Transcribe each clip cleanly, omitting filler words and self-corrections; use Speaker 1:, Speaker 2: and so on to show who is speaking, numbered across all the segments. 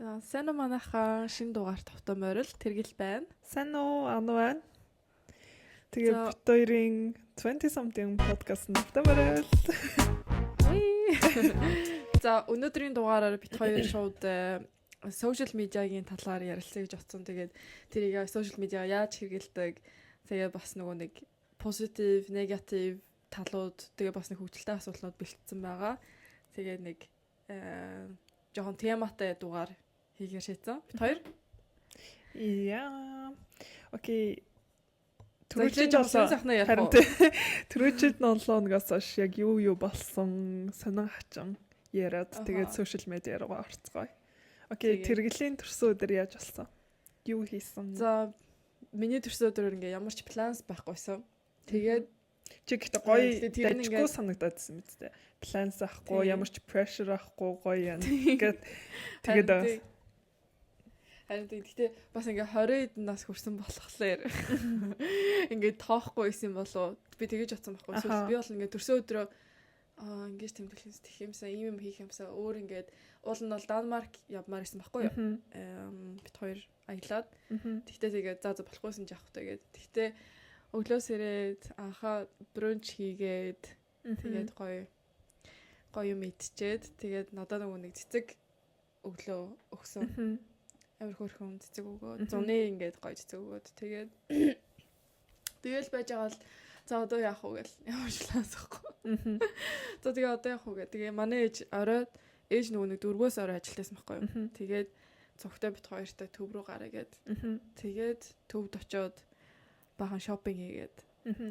Speaker 1: За сайн уу манайхаа шинэ дугаар тавтан морил тэргэл байна.
Speaker 2: Сайн уу ано байна. Тэгээ бит хоёрын 20 something podcast тавтан морил.
Speaker 1: За өнөөдрийн дугаараар бит хоёр шууд social media-гийн талаар ярилцъя гэж бодсон. Тэгээд тэрийг social media яаж хэрэгэлдэг, тэгээд бас нөгөө нэг positive, negative талууд, тэгээд бас нэг хөгжилтэй асуултууд бэлтгэсэн байгаа. Тэгээд нэг жоохон тематай дугаар хийхээр шийдсэн. Бит хоёр.
Speaker 2: Яа. Окей.
Speaker 1: Түрүүчид
Speaker 2: түрүүчид 7 хоногоос хойш яг юу болсон сонин хачин яриад тэгээд social media руу орцгоё. Окей, тэргэлийн төрсөн өдөр яаж болсон? Юу хийсэн?
Speaker 1: За миний төрсөн өдөр ингээ ямар ч планс байхгүйсэн. Тэгээд
Speaker 2: чи гэхдээ гоё дайчгүй санагдаадсэн мэт тэ. Планс авахгүй, ямар ч pressure авахгүй гоё яа. Тэгээд харин
Speaker 1: тэгтээ бас ингээ 20 нас хүрсэн болохоор ингээ тоохгүй байсан болов би тэгэж бодсон байхгүй. Эсвэл би бол ингээ төрсөн өдрөө ингэж тэмдэглэхээс тэх юмсаа ийм юм хийх юмсаа өөр ингээд уул нь бол Данмарк явмаар исэн байхгүй юу. Бит хоёр аялаад. Тэгтээ тэгээд за болохгүйсэн ч явах тэгээд. Тэгтээ өглөөс ирээд анхаа брунч хийгээд тэгээд гоё юм идчихэд тэгээд надад нөгөө нэг цэцэг өглөө өгсөн. Амар хөөрхөн цэцэг өгөөд зуны ингээд гоё цэцэг өгөөд тэгээд тэгэл байж байгаа л за одоо яах вэ гэл ямар ч лаасахгүй. За тэгээ одоо яах вэ гэ. Тэгээ манай ээж нөгөө нэг 4-өөс орой ажилтайсан байхгүй юу. Тэгээд цогтой бит хоёртай төв рүү гараа гээд. Тэгээд төвд очиод бахан шопинг хийгээд.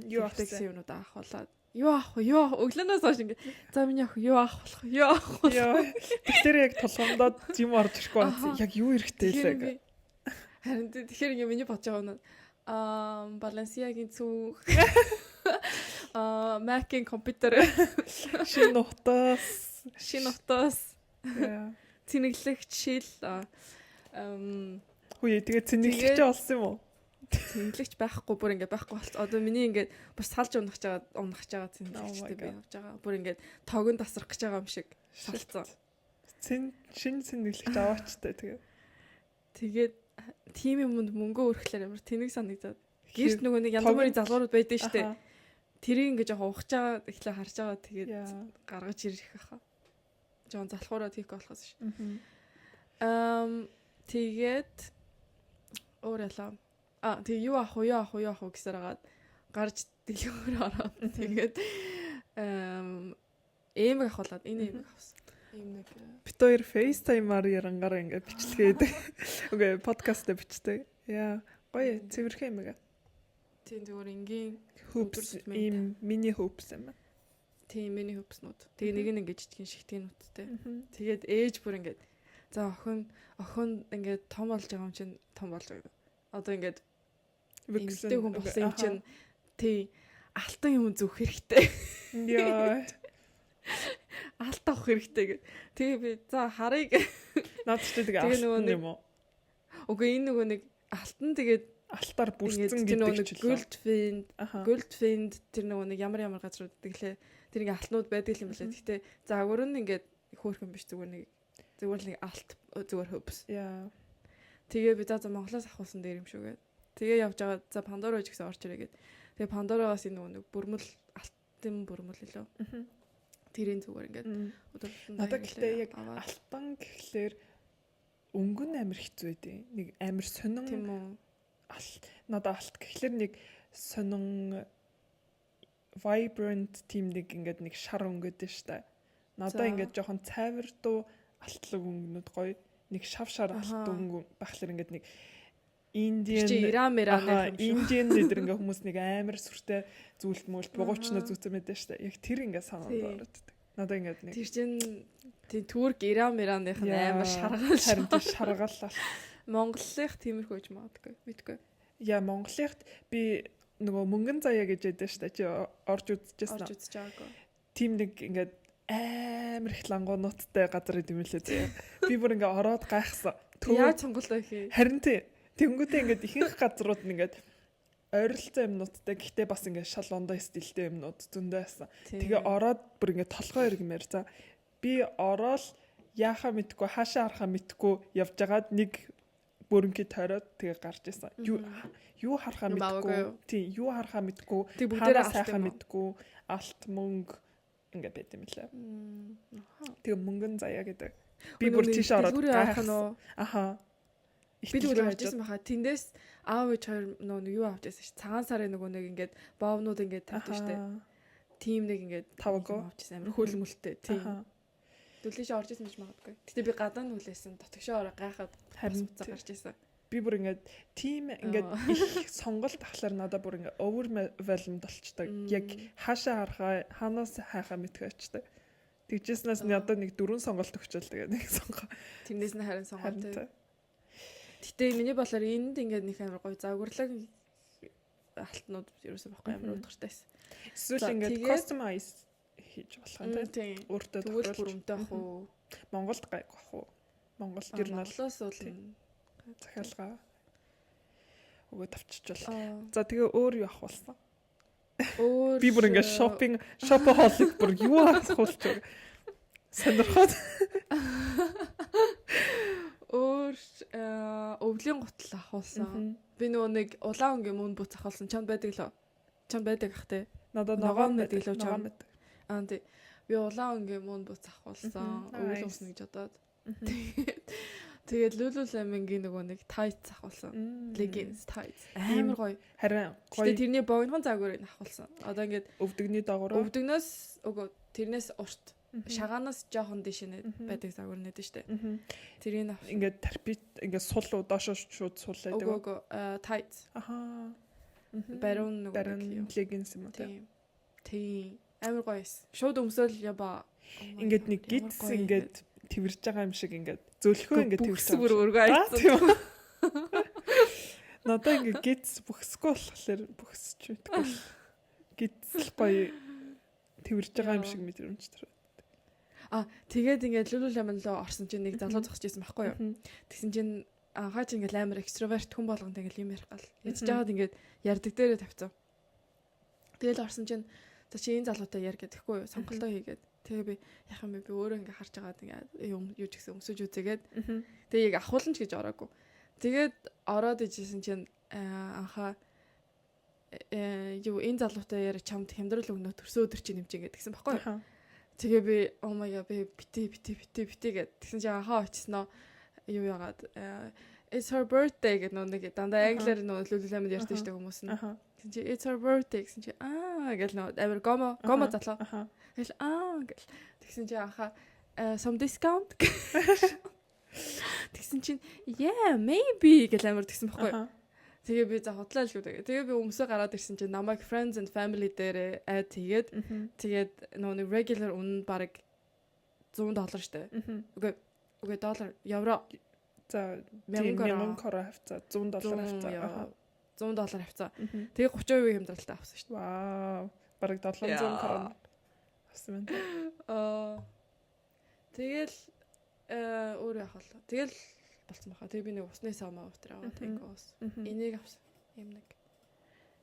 Speaker 1: Юу авах гэсэн юмнууд авахулаад. Юу авах вэ? Өглөөнөөс хойш ингээд за миний ах юу авах болох.
Speaker 2: Тэгэхээр яг толгомдоод юм орж ирэхгүй байна. Яг юу эрэхтэй лээ.
Speaker 1: Харин тэгэхээр ингээд миний бодож байгаа нь Balenciaga-гийн цүнх Mac-ийн компьютер
Speaker 2: шинэ утас
Speaker 1: цэнэглэгч шил
Speaker 2: хөөе тэгээ цэнэглэгч олсон юм уу?
Speaker 1: Цэнэглэгч байхгүй бүр ингээд байхгүй болцсон. Одоо миний ингээд бас салж унах гэж байгаа цэнэглэгчтэй би явж байгаа. Бүр ингээд тогон тасрах гэж байгаа юм шиг салцсан.
Speaker 2: Шинэ цэнэглэгч аваачтай
Speaker 1: тэгээд тим юмд мөнгө өрхлөөр ямар тэнэг санагдаад. Гэрт нөгөө нэг янз бүрийн залуурууд байдаг шүү дээ. Тэрийг ингээд жоохон ухаж байгаа ихлэ харж байгаа тэгээд гаргаж ирэх хаа. Жоон залхуураа тийх болохоос ш. Тэгээд өөр ялаа. Тэгээ юу авах вэ гэсээр хагаад гарч дэлгүүр ороод тэгээд эмэг авахлаад энэ эмэг авсан.
Speaker 2: Бит хоёр FaceTime-аар ярангаараа ингээд бичлэгээд. Окей, подкастаа бичдэг. Яа, гоё цэвэрхэн эмэг.
Speaker 1: Тийм зүгээр энгийн
Speaker 2: hoops ийм мини hoops юм.
Speaker 1: Тийм мини hoopснууд. Тэгээ нэг нь ингээд жижигэн шигтгэнүүдтэй. Тэгээд ээж бүр ингээд за охин ингээд том болж байгаа юм чинь том болж байгаа. Одоо ингээд эмэгтэй хүн болсон юм чинь тий алтан юм зүөх хэрэгтэй.
Speaker 2: Яа.
Speaker 1: Алт авах хэрэгтэй гэ. Тэгээ би за харъя.
Speaker 2: Наад чи тэгээ алтан юм уу?
Speaker 1: Үгүй энэ нөгөө нэг алтан тэгээд
Speaker 2: алтаар бүрдсэн гэдэг
Speaker 1: ч Goldfind тэр нөгөө нэг ямар газрууд тэглээ. Тэр ингээ алтнууд байдаг юм байна. Гэхдээ заагур нь ингээд хөөрхөн биш зүгээр нэг алт зүгээр хөвс.
Speaker 2: Яа.
Speaker 1: Тэгээ би за Монголоос авахсан дээр юм шүүгээд. Тэгээ явж байгаа за Pandora ч гэсэн орч ирээгээд. Тэгээ Pandora-аас энэ нөгөө нэг бүрмэл алтан бүрмэл лөө. Тэрийн зүгээр ингээд
Speaker 2: надад гэхдээ яг алтан гэхлээр өнгөн амир хэцүү байдیں۔ Нэг амир сонин
Speaker 1: тийм үү.
Speaker 2: Надад алт гэхлээр нэг сонин vibrant team нэг ингээд нэг шар өнгөд штэ. Надад ингээд жоохон цайвар дуу алтлаг өнгөнүүд гоё. Нэг шавшаар алт өнгө бахлаар ингээд нэг Индиан дээр ингээ хүмүүс нэг амар сүртэй зүйлт мөлт бугуучна зүүцэн мэдэн штэ. Яг тэр ингээ санаанд ороод. Надад ингээ нэг
Speaker 1: тэр чин тийм Турк Иранных амар
Speaker 2: шаргал.
Speaker 1: Монголынх тиймэрхүү гэж магадгүй. Мэдгүй.
Speaker 2: Яа Монголынхт би нөгөө мөнгөн заяа гэж яддаг штэ. Чи орж үзчихсэн.
Speaker 1: Орж үзэж байгаагүй.
Speaker 2: Тим нэг ингээ амар их лангуунуудтай газар идэм лээ заяа. Би бүр ингээ ороод гайхсан.
Speaker 1: Яаж сонголтоо хийх?
Speaker 2: Харин тий тэнгүүтээ ингээд ихэнх газрууд нь ингээд ойролцоо юмнуудтай гэхдээ бас ингээд шал ондоо стилтэй юмнууд зөндөө байсан. Тэгээ ороод бүр ингээд толгой иргмээр за би ороод яахаа мэдгүй хаашаа харахаа мэдгүй явж байгаад нэг бөрөнхий тойроод тэгээ гарч исэн. Юу харахаа мэдгүй. Тийм, юу харахаа мэдгүй.
Speaker 1: Бүгдээрээ
Speaker 2: сайхаа мэдгүй. Алт мөнгө ингээд байт юм лээ. Тэгээ мөнгөн заяа гэдэг. Би бүр тийш ороод гайхсан. Аха.
Speaker 1: Би тэгвэл авчихсан баха. Тэндээс аав ээж хоёр нөгөө юу авчихсан ш. Цагаан сарын нөгөө нэг ингээд боовнууд ингээд тавьдаг штэ. Тим нэг ингээд
Speaker 2: таваагүй
Speaker 1: авчихсан. Амар хөөлмөлтэй. Тийм. Түлээш орж исэн гэж магадгүй. Гэтэ би гадаа нь хүлээсэн. Дотгошоо ороо гайхаад харин гарч исэн.
Speaker 2: Би бүр ингээд тим ингээд их сонголт ахлаар надад бүр ингээд overwhelmed болчтой. Яг хаашаа харахаа, ханаас хайхаа мэдгэжтэй. Тэгжсэнээс нь одоо нэг 4 сонголт өгчөөл тэгээ нэг сонгоо.
Speaker 1: Тэрнээс нь харин сонголт. Гэтэ миний болохоор энд ингээд нэг амар гоё загварлаг алтнууд ерөөсөө байхгүй амар удахтайсэн.
Speaker 2: Эсвэл ингээд customize хийж болох юм
Speaker 1: тийм.
Speaker 2: Өөртөө
Speaker 1: тохиолдол бүрэмтэй ах уу?
Speaker 2: Монголд гайг бах уу? Монголд ер нь
Speaker 1: Монголоос бол
Speaker 2: захиалгаа өгөө тавччихвал. За тэгээ өөр юу ах болсон? Би бүр ингээд shopaholic бүр юу асуулж байгаа. Сонирхоод.
Speaker 1: Өөр өвлийн гутал ахуулсан. Би нөгөө нэг улаан өнгийн мөн бүц ахуулсан. Чамд байдаг лөө? Чамд байдаг ах те.
Speaker 2: Надад ногоон байдаг лөө чамд.
Speaker 1: Тий. Би улаан өнгийн мөн бүц ахуулсан. Өвөл өмснө гэж бодоод. Тэгээд Lululemon-гийн нөгөө нэг tights ахуулсан. Leggings tights. Амар гоё.
Speaker 2: Харин
Speaker 1: гоё. Тэрний богинохон загварыг ахуулсан. Одоо ингээд
Speaker 2: өвдөгний доогоор.
Speaker 1: Өвдөгнөөс тэрнээс урт шагаанаас жоохон дэшнэ байдаг загвар нэдэ штэ. Тэрийг
Speaker 2: ингээд тарпит ингээд сул доошоо шууд суулаад байгаа.
Speaker 1: Үгүй tights.
Speaker 2: Аха.
Speaker 1: Баруун
Speaker 2: нөгөө leggings юм уу?
Speaker 1: Тийм. Амар гоёс. Шууд өмсөөл яба.
Speaker 2: Ингээд нэг гидс ингээд тэрж байгаа юм шиг ингээд зөөлхөө ингээд
Speaker 1: тэрж байгаа. Бүр өргөө айцсан.
Speaker 2: Надаа ингээд гидс бүхсгүй болохоор бүхсч мэдгүй. Гидс гоё тэрж байгаа юм шиг мэдрэмж төр.
Speaker 1: Тэгээд ингээд Lululemon руу орсон чинь нэг залуу зогсож байсан байхгүй юу? Тэгсэн чинь хаач ингээд амар экстроверт хүн болгонд ингээд юм ярих гал. Ядж жаад ингээд ярддаг дээрээ тавьцсан. Тэгэл орсон чинь за чи энэ залуутай яар гэдэхгүй юу? Сонголтоо хийгээд. Тэгээ би яах юм бэ? Би өөрөө ингээд харж байгаад ингээд юу ч гэсэн өмсөж үзээгээд. Тэгээ яг ахуулна ч гэж ороогүй. Тэгээд ороод ижсэн чинь анхаа энэ залуутай яар чамд хямдрал өгнө төрсөө өдөр чи нэмж ингээд гэсэн баггүй юу? Тэгээ би oh my god би битээ гэд тэгсэн чинь анхаа очсноо юу яагаад it's her birthday гэдэг нэг дандаа англиар Lululemon ярьдаг шүү дээ хүмүүс нь. Тэгсэн чинь it's her birthday гэсэн чинь гэл амар гомо залуу. Тэгэл гэл тэгсэн чинь анхаа some discount тэгсэн чинь yeah maybe гэл амар тэгсэн баггүй. Тэгээ би за худлаа л шүү дээ. Тэгээ би өмсөө гараад ирсэн чинь намайг friends and family дээр add хийгээд тэгээд нөгөө regular үнэ баг $100 штэ. Үгүй доллар, евро.
Speaker 2: За $1000 хавцаа, $100 хавцаа. $100
Speaker 1: хавцаа. Тэгээ 30% хямдралтай авсан штэ.
Speaker 2: Вау. Бараг $700 авсан байна.
Speaker 1: Тэгэл өөр яах вэ? Тэгэл болсон баха. Тэгээ би нэг усны саамаа уутраа тэнгоос. Энийг авсан. Юм нэг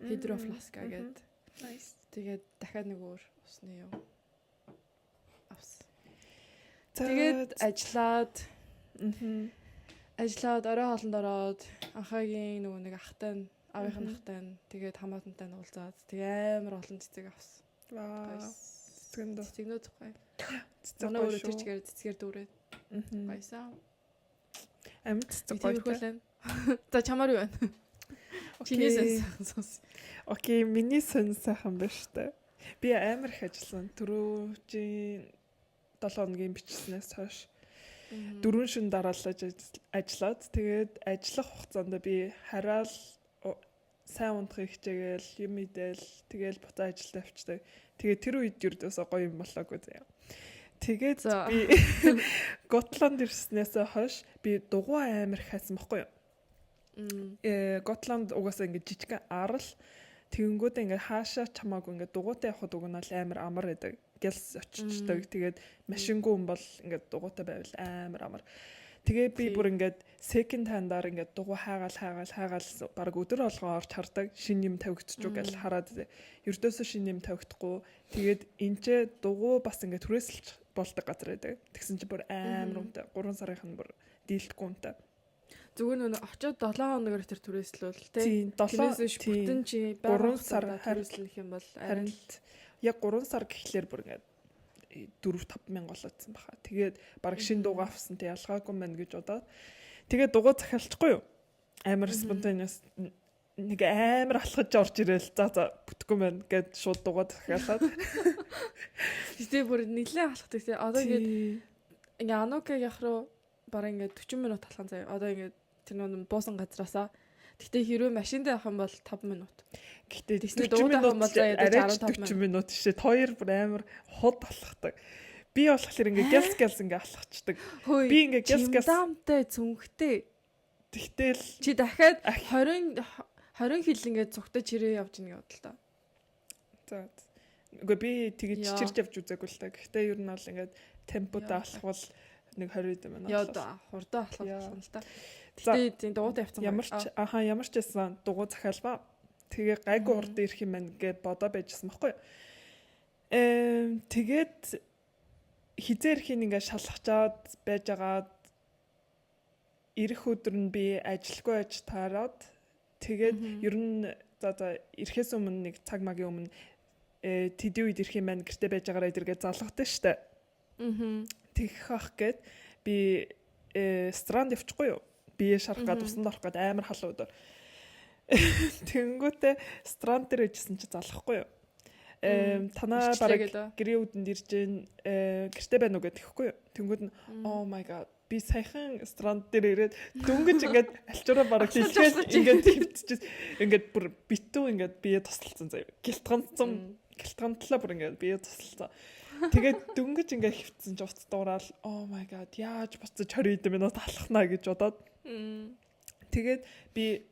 Speaker 1: хидро фласка гэдэг.
Speaker 2: Nice.
Speaker 1: Тэгээд дахиад нэг өөр усны юм авсан. Тэгээд ажиллаад орой хоолнд ороод анхаагийн нөгөө нэг ахтай аавынхын ахтай тэгээд хамаатантай уулзаад тэгээ амар олон цэцэг авсан.
Speaker 2: Вау.
Speaker 1: Цэцэгнүүд гоё. Манай өөрөө тэр чигээр цэцгээр дүүрээд. Баясаа.
Speaker 2: Амьд
Speaker 1: цэцэг. За чамаар юу байна? Чиний сонс.
Speaker 2: Окей, миний сонс сайхан байна штэ. Би амар их ажилласан. Түрүүжийн 7 хоногийн бичснээс хойш 4 шин дараалаж ажиллаад тэгээд ажиллах хугацаанд би хараал сайн унтахыг хичээгээл юм идээл тэгээд буцаа ажилдаа авчдаг. Тэгээд тэр үед юрдөөсөө гоё юм болоогүй заяа. Тэгээд би Готланд ирснээс хойш би дугуй амар хайсан байхгүй юу? Готланд угаасаа ингэ жижигхэн арал тэгэнгүүтээ ингээ хаашаа чамаагүй ингээ дугуйтай явахд уг нь амар амар байдаг. Гэлс очичдаг. Тэгээд машингүй юм бол ингээ дугуйтай байвал амар амар. Тэгээ би бүр ингээд second hand-аар ингээд дугуй хаагаал баг өдөр болгоо орж хардаг. Шин юм тавигдчихв гэж хараад ердөөсөө шин юм тавигдахгүй. Тэгээд энчээ дугуй бас ингээд түрээсэлж болдог газар байдаг. Тэгсэн чинь бүр амар үнэтэй. 3 сарынх нь бүр дийлдэхгүй үнэтэй.
Speaker 1: Зүгээр нөө очоод 7 хоногор тэр түрээслүүл
Speaker 2: тий.
Speaker 1: Тэрнээс бүтэн чи
Speaker 2: 3 сар
Speaker 1: түрээслэх юм бол
Speaker 2: харин яг 3 сар гэхлээр бүр ингээд 4-5 мянга болоодсан баха. Тэгээд баг шин дугаа авсантай ялгаагүй мэн гэж бодоод тэгээд дугаа захиалчихгүй юу? Амар спонтаниус нэг амар алхаж орж ирээл за бүтэхгүй мэн гэд шууд дугаа захиалаад.
Speaker 1: Тэгтээ бүр нэлээд алхдаг тий. Одоо ингээд Анука явах руу бараг ингээд 40 минут алхан заяа. Одоо ингээд тэр нөө буусан газраасаа. Гэхдээ хэрвээ машиндаа явах юм бол 5 минут.
Speaker 2: Гэхдээ 40 минут арайч 40 минут шээ. Хоёр бүр амар хот алхдаг. Би болохоор ингээ гэлс ингээ алхацдаг. Би ингээ гэлс
Speaker 1: дамтай цүнхтэй.
Speaker 2: Тэгтэл
Speaker 1: чи дахиад 20 хил ингээ цугтаж чирээ явж ийн гэдэг л та.
Speaker 2: За. Үгүй би тэгээ чичирж явж үзээгүй л та. Гэхдээ ер нь бол ингээ темподоо алхвал нэг 20 минут.
Speaker 1: Яа да хурдан алхах юм л та. Тэгээд дугуйтай явцсан
Speaker 2: байна. Ямар ч байсан дугуй захиалбаа. Тэгээ гайгүй урд ирэх юм байна гэж бодоо байжсэн байхгүй. Тэгээд хизээрхийн ингээ шалгачаад байжгаад ирэх өдөр нь би ажилгүй аж таараад тэгээд ер нь за ирэхээс өмнө нэг цаг магийн өмнө тэдний үед ирэх юм байна гэртээ байж байгаараа эдэргээ залгадаг штэ. Тэгэх ах гээд би странд явчихгүй юу? Би шарах гад усанд орох гад амар халуун өдөр. Тэнгүүтээ странд дээр ижсэн чи залахгүй юу? Танаа бараг гэрийн үдэнд ирж гэртээ байна уу гэдэг тэгэхгүй юу? Тэнгүүд нь oh my god би саяхан странд дээр ирээд дөнгөж ингээд альчураа бараг хэлхээс ингээд хөвтчихсэн. Ингээд бүр битүү ингээд бие тусалсан заяа. Гэлтгантлаа бүр ингээд бие тусалсан. Тэгээд дөнгөж ингээд хөвтсөн ч уц дуурал oh my god яаж буцаж 20 минут алхахна гэж бодоод. Тэгээд би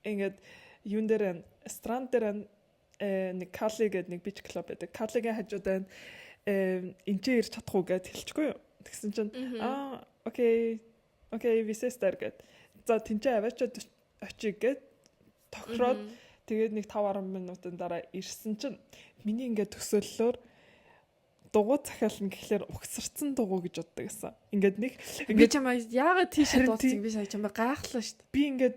Speaker 2: ингээд юун дээр странд дээр нэг Кали гэдэг нэг бич клуб байдаг. Калигийн хажууд байна. Энчээ ирч чадахгүй гэж хэлчихгүй юу? Тэгсэн чинь окей висестер гэд. За тэнцээ аваачаад очиг гэд тохироод тэгээд нэг 5-10 минутын дараа ирсэн чинь миний ингээд төсөөллөөр дугуй захиална гэхлээр угсарцсан дугуй гэж боддог гэсэн. Ингээд нэг
Speaker 1: ингээд чамаа яагаад тийшээ дууцсан би сая чамаа гайхлаа шүү дээ.
Speaker 2: Би ингээд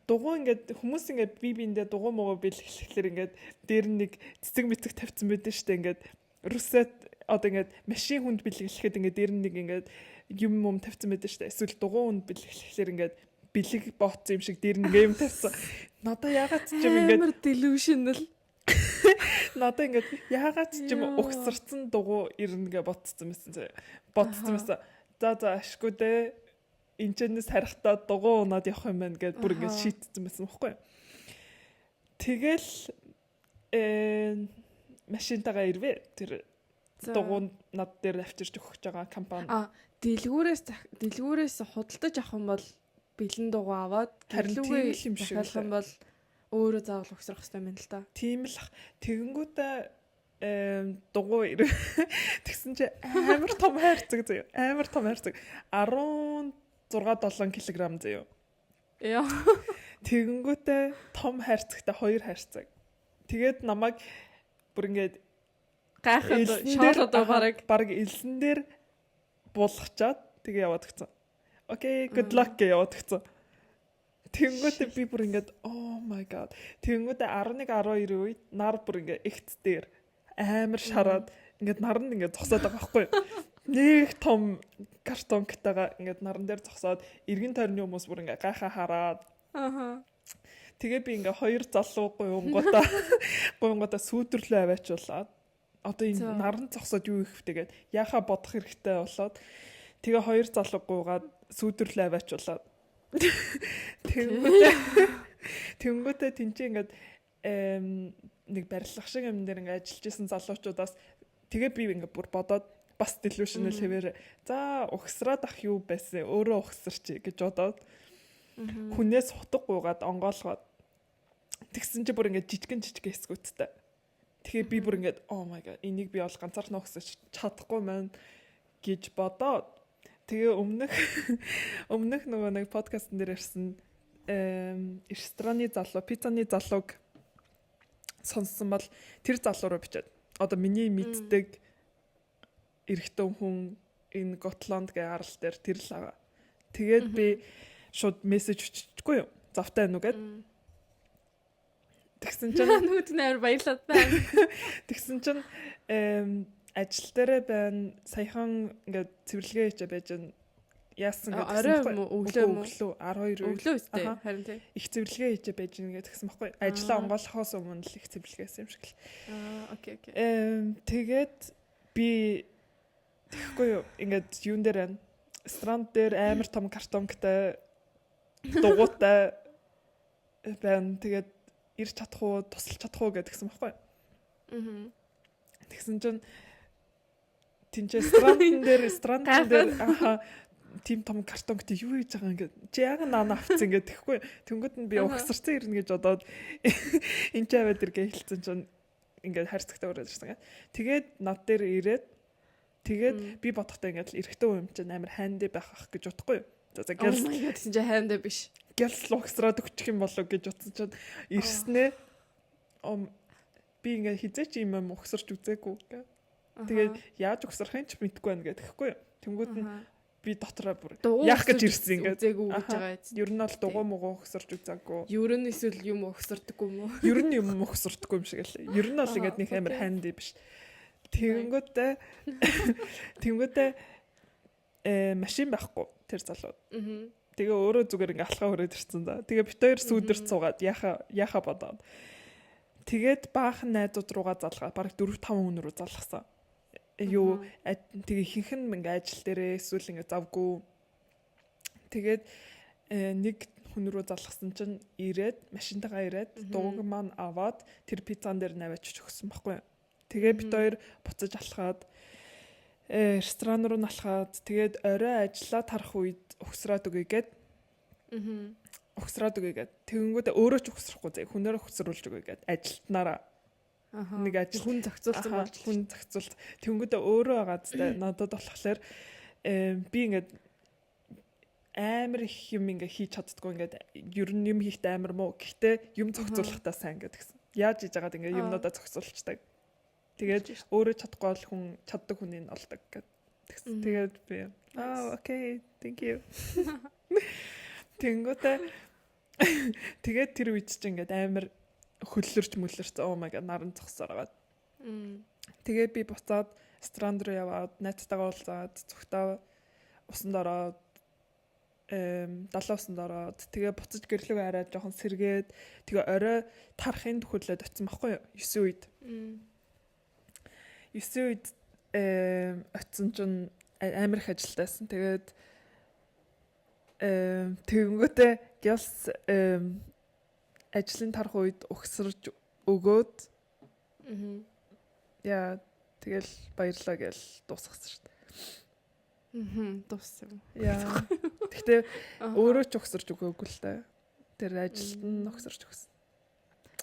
Speaker 2: дугуй ингээд хүмүүс ингээд бие биендээ дугуй могоо бэлгэхлээр ингээд дээр нэг цэцэг мэцэг тавьсан байдаг шүү дээ. Ингээд русет одоо ингээд машин хүнд бэлгэхэд ингээд дээр нэг ингээд юм тавьсан байдаг шүү дээ. Эсвэл дугуй хүнд бэлгэхлээр ингээд бэлэг бооцсон юм шиг дээр нэг юм тавьсан. Надаа яагаад ч юм ингээд
Speaker 1: амар delusional.
Speaker 2: Надаа ингээд яагаад ч юм угсарцсан дугуй ирнэ гэж бодсон байсан. За ашгүй дээ. Энчнээс харахтаа дугуй унаад явах юм байна гэдээ бүр ингээд шийтсэн байсан байхгүй юу. Тэгэл машинтайгаа ирвэ. Тэр дугуй над дээр авчирч өгч байгаа компани.
Speaker 1: Дэлгүүрээс худалдаж авах юм бол бэлэн дугуй аваад
Speaker 2: гэрлүүгээ юм шиг
Speaker 1: болох юм бол өөрөө заавал угсрах хэрэгтэй юм л та.
Speaker 2: Тийм л тэгэнгүүтээ дугуй тэгсэн чи амар том хайрцаг заяа. Амар том хайрцаг 16-7 кг заяа.
Speaker 1: Яа.
Speaker 2: Тэгэнгүүтээ том хайрцагтай 2 хайрцаг. Тэгээд намайг бүр ингээд
Speaker 1: гайхаад шоолоод
Speaker 2: баг элсэн дээр булгачаад тэгээ яваад гцэн. Окей, good luck гэж яваад гцэн. Тэнгүүтээ би бүр ингээд oh my god. Тэнгүүтээ 11-12 үед нар бүр ингээд эгц дээр амар шараад ингээд наранд ингээд зогсоод байгаа байхгүй юу? Нэг том картонктайгаа ингээд наран дээр зогсоод эргэн тойрны хүмүүс бүр ингээд гайхаа хараад. Тэгээ би ингээ 2 залуу гуйнгуудаа сүйдэрлөө аваачуулаад одоо энэ наран зогсоод юу их втэгээд яхаа бодох хэрэгтэй болоод тэгээ 2 залуу гуйгаад сүйдэрлөө аваачуулаад тэнгүүтээ тэнцээ ингээд нэг барилга шиг юм дээр ингээ ажиллаж исэн залуучуудаас тэгээ би ингээ бүр бодоод бас delusional хэвээр за угсраад ах юу байсан өөрөө угсарч гэж бодоод хүнээс хутга гуйгаад онгоолгоод тэгсэн чи бүр ингээд жижигэн эсгүүттэй. Тэгэхээр би бүр ингээд oh my god энийг би бол ганцаархнаа угсаж чадахгүй маань гэж бодоод тэгээ өмнөх нөгөө нэг подкастн дээр ирсэн рестораны залуу пиццаны залууг сонссон бол тэр залуу руу бичээд одоо миний мэддэг эрэгтэй хүн энэ Готланд гэ арал дээр тэр л байгаа. Тэгээд би шууд мессеж өччихгүй юу? Завтай байна уу гэд. Тэгсэн чинь
Speaker 1: нүд нээр баярлаад байна.
Speaker 2: Тэгсэн чинь ажил дээрээ байна. Саяхан ингээд цэвэрлэгээ хийж байж байна. Яасан
Speaker 1: гэдэг юм уу? Өглөө
Speaker 2: 12
Speaker 1: өглөө үстэй. Харин тийм.
Speaker 2: Их цэвэрлэгээ хийж байж байна гэдгсэн баггүй. Ажлаа онгойлохоос өмнө л их цэвэрлэгээсэн юм шиг л.
Speaker 1: Окей.
Speaker 2: Тэгээд би тэгэхгүй юу? Ингээд юун дээр байна. Странд дээр амар том картонктай дугуйтай байна. Тэгээд ирж чадах уу, тусалж чадах уу гэдгсэн баггүй. Тэгсэн чинь тэнцээ странд дээр тим том картонктэй юу хийж байгаа ингээд чи яг наана авцсан ингээд тэгэхгүй. Тэнгүүд нь би угсарсан ирнэ гэж бодоод энэ ч аваад иргээ хэлсэн чинь ингээд хайрцагтай өрөөд ирсэн. Тэгээд над дээр ирээд тэгээд би бодохдоо ингээд эрэгтэй юм чинь амар хайндай байх ах гэж бодохгүй. За гэл
Speaker 1: гэсэн чи хайндай биш.
Speaker 2: Гэл угсраад өгчих юм болов гэж утсан чинь ирснээ би ингээд хизээч юм угсарч үзээгүй. Тэгээд яаж угсрахын ч мэдэхгүй байна гэх тэгэхгүй. Тэнгүүд нь би дотроо бүр яах гэж ирсэн ингээд
Speaker 1: үзээгүй гэж байгаа.
Speaker 2: Ер нь бол дугуй муугаа угсарч үзээгүй.
Speaker 1: Ер нь эсвэл юм угсардаггүй юм уу?
Speaker 2: Ер нь юм угсардаггүй юм шиг л. Ер нь бол ингээд нэг амар хайндай биш. Тэнгүүтээ машин байхгүй тэр залуу. Тэгээ өөрөө зүгээр ингээ алхаа хүрээд ирсэн за. Тэгээ бит хоёр сүүдэрч суугаад яха бодоод. Тэгээд баахан найзууд руугаа залгаад бараг 4-5 хүн рүү залгасан. Юу тэгээ хинхэн ингээ ажил дээрээ эсвэл ингээ завгүй. Тэгээд нэг хүн рүү залгасан чинь ирээд машинтайгаа ирээд дууг маань аваад тэр пиццан дээр наваач өгсөн байхгүй. Тэгээ бит хоёр буцаж алхаад ресторан руу алхаад тэгээд орой ажиллаа тарах үед угсраад өгье гэд. Угсраад өгье гэд. Тэгэнгүүтээ өөрөө ч угсрахгүй зэ хүнээр угсруулж өгье гэд ажилтнараа. Нэг ажил
Speaker 1: хүн зохицуулсан болж
Speaker 2: хүн зохицуулт. Тэгэнгүүтээ өөрөө байгаа зү надад болохоор би ингээд амар их юм ингээ хийж чаддгүй ингээд ер нь юм хийхдээ амар муу. Гэхдээ юм зохицуулахтаа сайн гэдэг. Яаж хийж байгаад ингээ юмнуудаа зохицуулчдаг. Тэгээд өөрөө чадахгүй бол хүн чаддаг хүнийг олдог гэдэг. Тэгээд би окей, thank you. Тэнгүүтээ тэгээд тэр үед чинь ингээд амар хөллөрч oh my god наран зогсоороод. Тэгээд би буцаад странд руу яваад найзтайгаа уулзаад зүгтаа усанд ороод далаусанд ороод тэгээ буцаж гэрлүүг арай жоохон сэргээд тэгээ орой тарахын төхөрлөд очсон байхгүй юу 9 үед. 9 үед очсон чинь амар их ажилтайсан. Тэгээд тэгэнгүүтээ гялс ажлын тарах үед угсарж өгөөд яа тэгэл баярлаа гэл дуусгасан шүү дээ.
Speaker 1: Дууссан.
Speaker 2: Яа. Гэхдээ өөрөө ч угсарж өгөөгүй л дээ. Тэр ажилд нь угсарж өгсөн.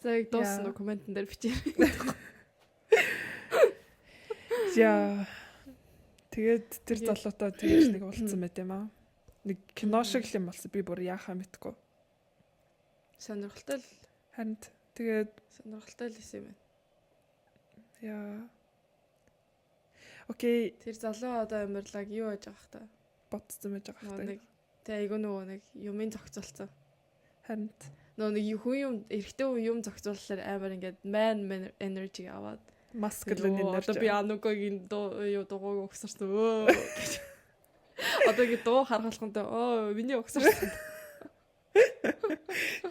Speaker 1: За яг дууссан уу комментэн дээр бичээрэй.
Speaker 2: Яа. Тэгээд тэр залуутай тэгж нэг уулзсан байт юм аа. Нэг кино шиг л юм болсон. Би бүр яахаа мэдгүй.
Speaker 1: Сонирхолтой л
Speaker 2: харин тэгээд
Speaker 1: сонирхолтой л байсан юм байна.
Speaker 2: Яа. Окей.
Speaker 1: Тэр залуу одоо амьрлаг юу яаж байгаа хта?
Speaker 2: Бодсон байж байгаа хта.
Speaker 1: Нэг тэг айгүй нөгөө нэг юмын зохицуулсан.
Speaker 2: Харин
Speaker 1: нөгөө нэг хүн юм эрэгтэй хүн юм зохицуулахаар амар ингээд man energy аваад
Speaker 2: masculine energy.
Speaker 1: Одоо би анугогийн юу дууг өгсөрсөн гэж. Одоо ингэ дуу харгалахынтай миний өгсөрсөн.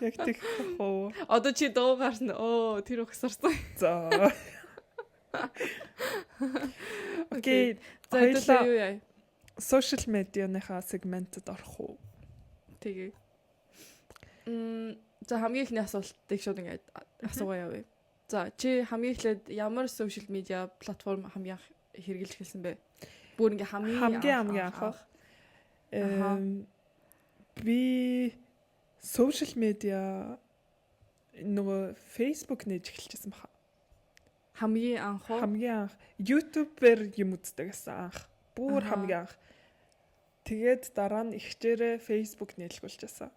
Speaker 2: Яг тэг хоо.
Speaker 1: Одоо чи дуу гарсан тэр өгсөрсөн.
Speaker 2: За. Окей.
Speaker 1: За юу яа.
Speaker 2: Social media-ныхаа сегментэд орох уу?
Speaker 1: Тэгээ. За хамгийн ихний асуултыг шууд ингээд асуугаа явъя. За чи хамгийн эхлээд ямар social media платформ хамгийн хэрэглэж эхэлсэн бэ? Бүр ингээ хамгийн анх.
Speaker 2: Би social media нөгөө Facebook нээж эхэлчихсэн баха.
Speaker 1: Хамгийн анх
Speaker 2: YouTube-ээр юм үздэг гэсэн анх. Бүр хамгийн анх. Тэгээд дараа нь ихчээрээ Facebook нийлгүүлчихсэн.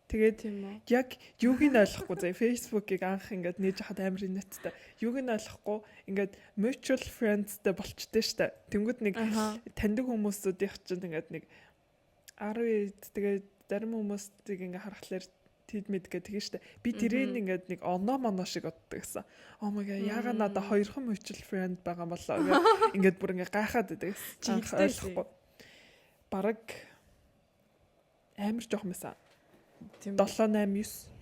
Speaker 2: Тэгээд яг юуг нь ойлгохгүй заа Facebook-ыг анх ингээд нээж хахад амар инээдтэй. Юуг нь ойлгохгүй ингээд mutual friends-тэй болчтой штэ. Тэнгүүд нэг таньдаг хүмүүсүүдийнх чинь ингээд нэг 10 тэгээд зарим хүмүүсийг ингээд харахаар тэд мэдгээ тэгээ штэ. Би тэрийг ингээд нэг оноо моноо шиг боддог гэсэн. Oh my god, яагаад надад хоёрхан mutual friend байгаа болоо гэх ингээд бүр ингээд гайхаад байдаг. Анх ойлгохгүй. Бараг амар жоох юмсан. 7 8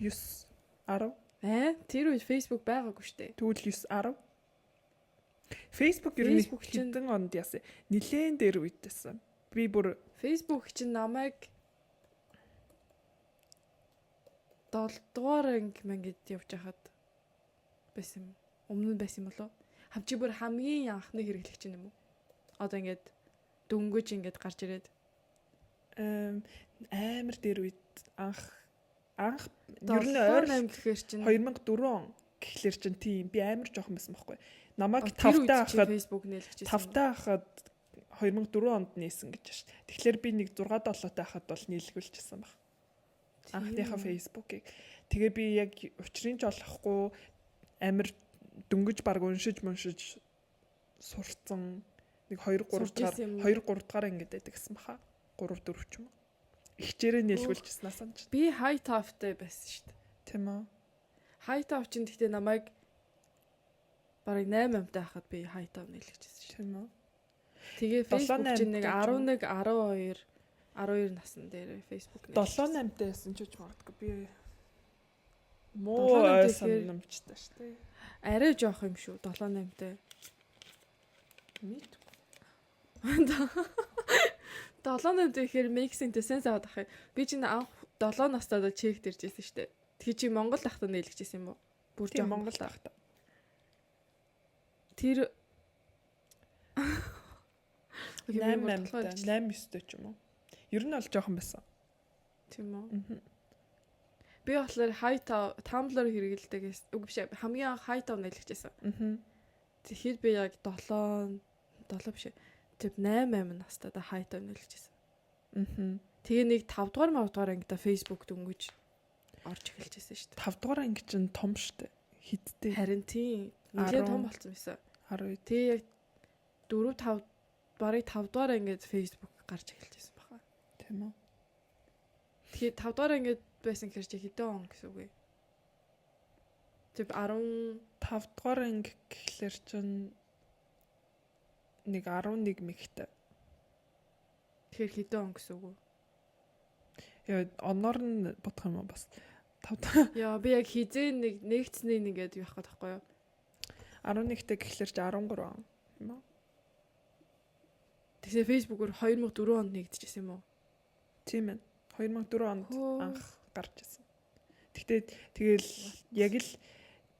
Speaker 2: 9 9 10
Speaker 1: тэр үед Facebook байгаагүй штэ.
Speaker 2: Тэгвэл 9 10 Facebook ер нь хэдэн онд яасан нилээн дээр үедсэн. Би бүр
Speaker 1: Facebook чинь намайг 7 дугаар анги мангид явж хахад байсан юм. Өмнө нь байсан болоо. Хамчи бүр хамгийн анхны хэрэглэгч юм уу? Одоо ингээд дөнгөж ингээд гарч ирээд
Speaker 2: амар дээр үед анх ер нь ойр
Speaker 1: 8 гэхээр чинь
Speaker 2: 2004 он гэхлээр чинь тийм би амар жоохон байсан байхгүй. Намайг 5-таа хахад
Speaker 1: Facebook нээлгэж байсан.
Speaker 2: 5-таа хахад 2004 онд нээсэн гэж байна шүү. Тэгэхээр би нэг 6-7 таа хахад бол нийлгүүлчихсэн баг. Анхныхаа Facebook-ыг. Тэгээ би яг учрын ч олохгүй амар дөнгөж баг уншиж сурцсан нэг 2 3 дугаар ингэж байдаг гэсэн баха. 3 4 ч юм уу. Ихчээрээ нийлгүүлчихсэн асанч.
Speaker 1: Би high top-тэй байсан шүү дээ.
Speaker 2: Тийм үү?
Speaker 1: High top чинь гэхдээ намайг бараг 8 амтай хахад би high top нийлгэжсэн шүү.
Speaker 2: Тийм үү?
Speaker 1: Тэгээ Facebook чинь нэг 11 12 12 насн дээр Facebook
Speaker 2: нэ. 7 8-тай байсан ч үгүй магадгүй би муу айсан намчтай шүү дээ.
Speaker 1: Арай жоох юм шүү 7 8-тай.
Speaker 2: Мэд.
Speaker 1: 7 8 гэхээр миксинтэй сенс аваад ах. Би чинь анх 7 настайд чек дэрж ирсэн шүү дээ. Тэгээ чи Монгол ахтаа нийлгэжсэн юм уу? Бүр жоох
Speaker 2: Монгол ахтаа.
Speaker 1: Тэр
Speaker 2: 8 9-тэй ч юм уу? Ер нь бол жоохон байсан.
Speaker 1: Тийм үү? Би болохоор high Tumblr хэрэгэлдэг. Үгүй биш хамгийн анх high top нийлгэжсэн. Тэгэхэд би яг 7 биш. Тэг 8 настайд high top нийлгэжсэн. Тэгээ нэг 5 дугаар ангида Facebook дөнгөж орж эхэлжсэн шүү дээ.
Speaker 2: 5 дугаар анги чинь том шүү дээ. Хиттэй.
Speaker 1: Харин тийм. Нэлээд том болсон байсан.
Speaker 2: 12.
Speaker 1: Тэгээ яг 4 5 барыг 5 дугаар ангид Facebook гарч эхэлжсэн баха.
Speaker 2: Тийм үү?
Speaker 1: Тэгээ 5 дугаар ангид байсан гэхээр чи хэдэн он гэсэн үг вэ? Тэг
Speaker 2: 15 дугаар анги гэхлээр чинь нэг 11 мэгтэй.
Speaker 1: Тэгэхээр хэдэн он гэсэн үг вэ?
Speaker 2: Яа, оноор нь бодох юм бас
Speaker 1: 5. Яа, би яг хизээ нэгцний нэгэд явах гээд байхгүй юу?
Speaker 2: 11-тэй гэхлээр чи 13 он юм уу?
Speaker 1: Тэгээ Facebook-оор 2004 онд нэгдэжсэн юм уу?
Speaker 2: Тийм ээ. 2004 онд анх гарч ирсэн. Тэгтээ тэгэл яг л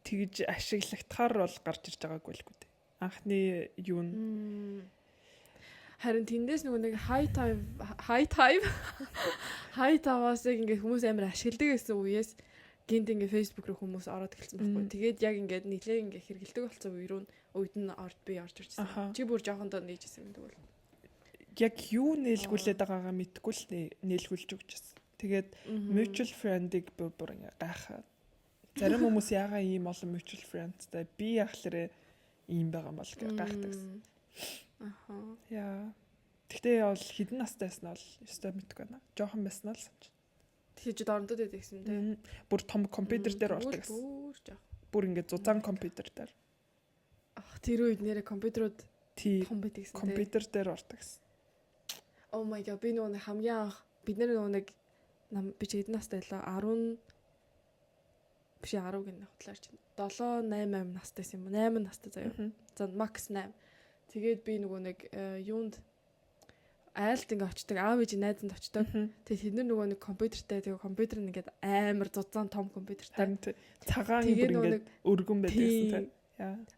Speaker 2: тэгж ашиглагдахаар бол гарч ирж байгаагүй л дээ. Анхны юу нь
Speaker 1: харин тэндээс нөгөө нэг high time-аас ингээд хүмүүс амар ашигладаг гэсэн үеэс гинт ингээд Facebook руу хүмүүс ороод эхэлсэн байхгүй. Тэгээд яг ингээд нэлээ ингээд хэрэгэлдэг болсон үед нь би орж ирсэн. Чи бүр жоохондоо нээжсэн юм тэгвэл.
Speaker 2: Яг юу нээлгүүлээд байгаагаа мэдгүй л нээлгүүлж өгчээсэн. Тэгээд mutual friend-ыг бүр ингээд гайхаад. Зарим хүмүүс яагаад ийм олон mutual friendтэй би яхахлаарэ ийм байгаа юм бол гэж гайхтагсан. Яа. Тэгтээ бол хідэн настай байсан бол өстой мэдгүй байна. Жохон байсан л санаж.
Speaker 1: Тэгэж дорнодод байдаг гэсэн тийм.
Speaker 2: Бүр том компьютер дээр ордог гэсэн. Бүр ингээд зузаан компьютер дээр.
Speaker 1: Тэр үед нэрэ компьютерууд том байдаг гэсэн.
Speaker 2: Компьютер дээр ордог гэсэн.
Speaker 1: Oh my god, би нөгөө хамгийн анх бид нэг би ч хідэн настай лээ 10 биш 10 гэнэ хутлаач 7 8 настайсэн юм. 8 настай заяа. За макс 8. Тэгээд би нөгөө нэг юунд айлт ингээ очдог аав ээж найзанд очдог. Тэгээд тэд нөгөө нэг компьютертэй тэгээ компьютер нэгээд амар зузаан том компьютертэй.
Speaker 2: Цагаан бүр ингээ өргөн байдагсан тийм.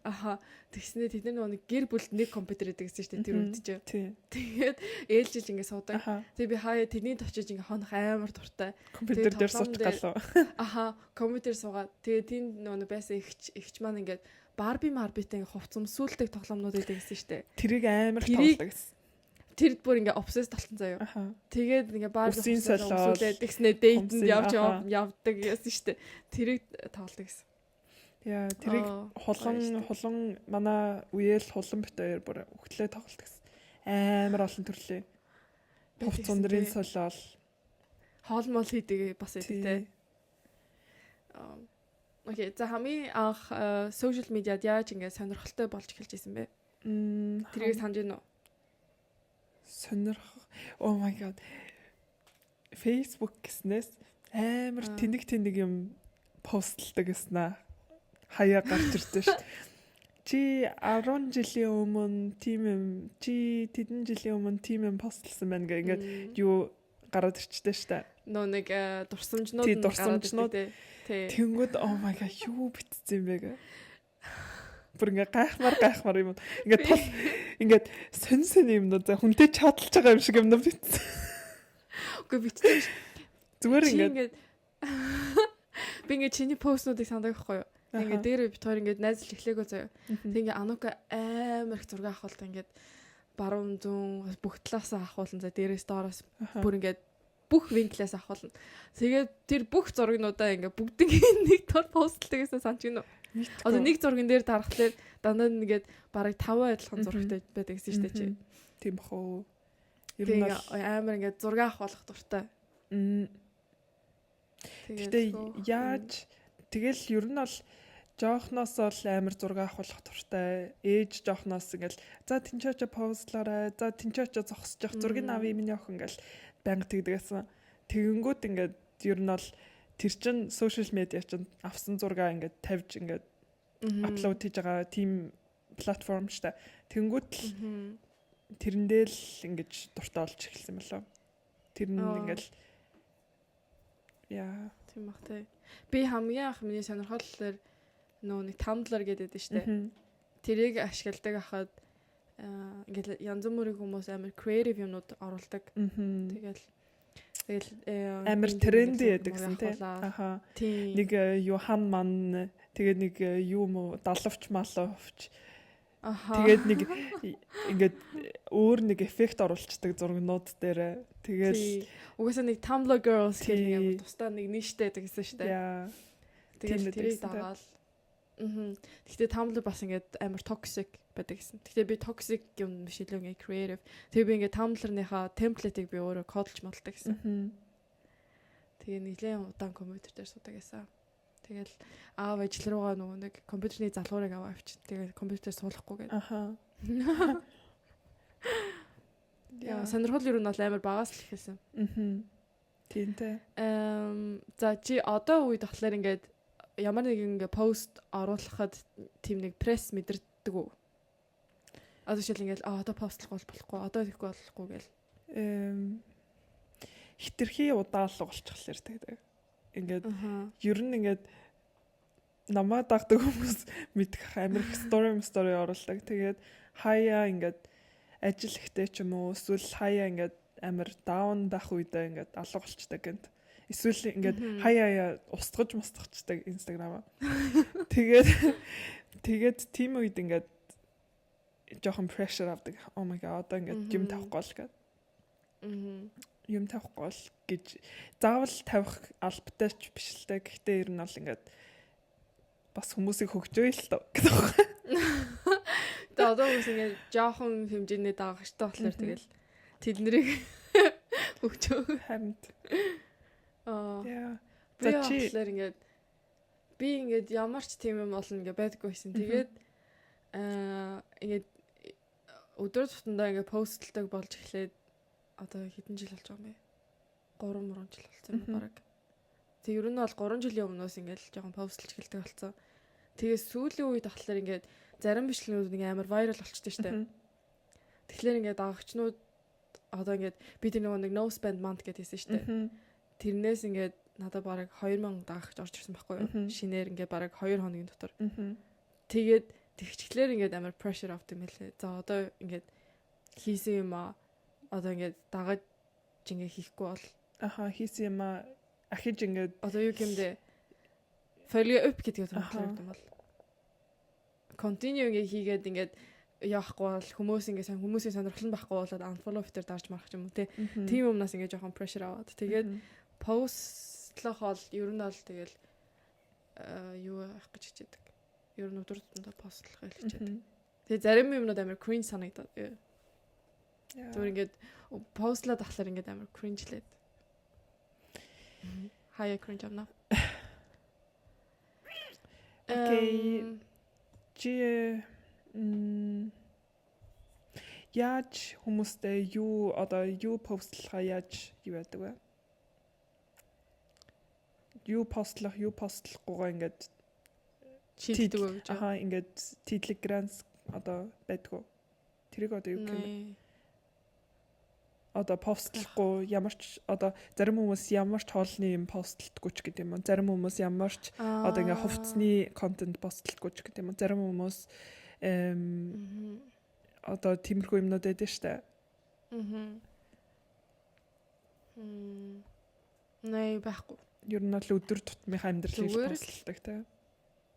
Speaker 1: Аха тэгснэ тэд нөгөө нэг гэр бүлд нэг компьютер байдаг гэсэн чинь тэр үед чинь. Тэгээд ээлжиж ингээ суудаг. Тэгээд би хаяа тэрний очиж ингээ хонох амар дуртай.
Speaker 2: Компьютер дээр суучих галуу.
Speaker 1: Аха компьютер суугаад тэгээд тэнд нөгөө байсан ихч маань ингээ Барби марбитэй ингээ хувцсамсүүлдэг тоглоомнууд байдаг гэсэн шүү дээ.
Speaker 2: Тэрийг амар тоглодог гэсэн.
Speaker 1: тэр бүр ингээ obsessed болсон заяа. Тэгээд ингээ баар
Speaker 2: усуулээд
Speaker 1: тэгснэ дейтэнд явдаг гэсэн штэ. Тэрийг тоглодог гэсэн.
Speaker 2: Яа, тэрийг хулан манай үеэл хулан бит хоёр бүр өгтлээ тоглолт гэсэн. Амар олон төрлийн. Хувц ундрын солиол.
Speaker 1: Хоолмол хийдэг бас эдтэй. Окей, за хамгийн анх сошиал медиад яаж ингээ сонирхолтой болж эхэлж исэн бэ? Тэрийг санаж байна уу?
Speaker 2: Сонирхох. Oh my god. Facebook гэснээс амар тэнэг юм постлдаг гэснэ. Хаяа гарч ирдэ ш. Чи 10 жилийн өмнө тэдэн жилийн өмнө тийм юм постлсан байна гэх ингээд юу гараад ирчтэй штэ.
Speaker 1: Нэг дурсамжнууд гараад ирдэг.
Speaker 2: Тэнгүүд oh my god юу битсэн бэ гэ. Бүр ингээ гайхмар юм. Ингээд сонь юмнууд хүнтэй чадлж байгаа юм шиг юм битсэн.
Speaker 1: Үгүй битсэн ш.
Speaker 2: Зүгээр ингээд
Speaker 1: би ингээ чиний постнуудыг сандаг байхгүй юу? Ингээ дээр бит хоёр ингээ найзлж эхлээгөө заяа. Тэг ингээ Анука амар их зураг авахулт ингээ баруун зүүн бүх талаас авахулан за дээрээс доороос бүр ингээ бүх винклээс авахулна. Тэгээд тэр бүх зурагнуудаа ингээ бүгдийг нэг тор постлдаг гэсэн санаж гинөө. Одоо нэг зурган дээр дарахлаар дандаа нэгээд бараг 5 адилхан зурагтай байдаг гэсэн штэ чи.
Speaker 2: Тийм бахоо.
Speaker 1: Ер нь амар ингээ зураг авах болох дуртай.
Speaker 2: Гэтэ яаж тэгэл ер нь бол жоохноос бол амар зураг авах болох дуртай. Ээж жоохноос ингээл за тэнчээч постлаарай. За тэнчээч зогсож явах зургийг авъя миний охин ингээл банк тэгдэгсэн. Тэгэнгүүт ингээд ер нь бол тэр чин сошиал медиа чин авсан зургаа ингээд тавьж ингээд апплод хийж байгаа team платформ штэ. Тэгэнгүүт тэрэндээ л ингээд дуртай болж эхэлсэн болоо. Тэр нь ингээд яа
Speaker 1: тийм бах тий. Би хамгийн анх миний сонирхолтой нэг Tumblr гэдэг дээ штэ. Тэрийг ашигладаг ахад ингээд янз бүрийн хүмүүс амар creative юмнууд оруулдаг. Тэгэл
Speaker 2: амар тренди яадаг гэсэн тий. Аха. Нэг Юхан ман тэгээд нэг юм уу далавч маловч. Аха. Тэгээд нэг ингээд өөр нэг эффект оруулцдаг зургнууд дээр тэгээд
Speaker 1: угаасаа нэг Tumblr girls гэх нэг амар тусдаа нэг ништэй гэсэн штэ. Тэгээд тэрийг дагаал. Гэхдээ Tumblr бас ингээд амар toxic байдаг гэсэн. Гэхдээ би toxic юм биш илүү ингээд creative. Тэгээ би ингээд Tumblr-ныхаа template-ийг би өөрөө кодлж моддаг гэсэн. Тэгээ нэлээд удаан компьютер дээр суудаг гэсэн. Тэгэл аав ажил руугаа нөгөө нэг компьютерний залгуурыг аваа авчих. Тэгээ компьютер суулгахгүй гэдэг. Аха. Яа, сонирхол юу нь бол амар багаас л ихсэн.
Speaker 2: Тинтэй.
Speaker 1: За чи одоо үед болохоор ингээд ямар нэгэн ингээ пост оруулахад тийм нэг пресс мэдэрдэг үү? Одоо жишээл ингээл одоо постлох болохгүй, одоо хийхгүй болохгүй гэл.
Speaker 2: Хитрхи удаалга болчихлоо гэдэг. Ингээд ер нь ингээд намаа дагдаг хүмүүс мэдэх амар их story оруулдаг. Тэгээд хаяа ингээд ажил ихтэй ч юм уу эсвэл хаяа ингээд амар даун байх үедээ ингээд алга болчдаг гэнт. Эсвэл ингээд хаяа устгаж мустгачдаг Instagram-аа. Тэгээд тийм үед ингээд жоохон pressure авдаг. Oh my god, одоо ингээд юм тавихгүй л гэдэг. Юм тавихгүй л гэж заавал тавих албатай ч биш л дээ. Гэхдээ ер нь бол ингээд бас хүмүүсийг хөгжөөе л тоо гэдэг байна.
Speaker 1: Тэгээд одоо хүмүүс ингээд жоохон хэмжээний дагагчтай болохоор тэгэл тэднийг хөгжөө
Speaker 2: хамт.
Speaker 1: Би болохоор ингээд ямар ч тийм юм болно ингээд байдаггүй байсан. Тэгээд ингээд өдөр тутамдаа ингээд постлдаг болж эхлээд одоо хэдэн жил болж байгаа юм бэ? 3 жил болсон юм баг. Тэг ер нь бол 3 жилийн өмнөөс ингээд жоохон постлж эхэлдэг болсон. Тэгээд сүүлийн үед болохоор ингээд зарим бичлэгнүүд нэг амар viral болчтой штэ. Тэгэхээр ингээд дагагчнууд одоо ингээд би тэр нэг no spend month гэдээсэн штэ. Тэрнээс ингээд надад бараг 2000 дагагч орж ирсэн байхгүй юу? Шинээр ингээд бараг 2 хоногийн дотор. Тэгээд тэгчлэр ингээд амар pressure авдаг юм лээ. За одоо ингээд хийсэн юм аа. Одоо ингээд дагаж ингээд хийхгүй бол
Speaker 2: хийсэн юм аа. Ахиж ингээд
Speaker 1: одоо юу гэмдэ follow up гэдэг юм байна бол continue ингээд хийгээд ингээд яахгүй бол хүмүүс ингээ хүмүүсийн сонирхол нь байхгүй болоод unfollow filter дарж марах юм уу те. Тийм юмнаас ингээ жоохон pressure аваад. Тэгээд постлох бол ер нь бол тэгэл юу авах гэж хичээдэг. Ер нь өдөр тутмдаа постлох гэж хичээдэг. Тэгээд зарим юмнууд амар cringe санагдаад. Зүгээр ингээд постлаад ахлаар ингээд амар cringe лээд. Хаяа cringe амна.
Speaker 2: Окей. Яаж хүмүүстэй юу постлахаа яаж юу байдаг вэ? Юу постлохгүйгаа ингээд
Speaker 1: чийддэг үү гэж.
Speaker 2: Ингээд Telegram байдгүй. Тэрийг юу гэх юм? Постлохгүй ямар ч зарим хүмүүс ямар ч хоолны юм постлдаггүй ч гэдэг юм уу. Зарим хүмүүс ямар ч ингээ хувцсны контент постлдаггүй ч гэдэг юм уу. Зарим хүмүүс тиймэрхүү юмнууд байдаг штэ.
Speaker 1: Нэй байхгүй.
Speaker 2: Ер нь л өдөр тутмынхаа амьдралыг постлдаг те.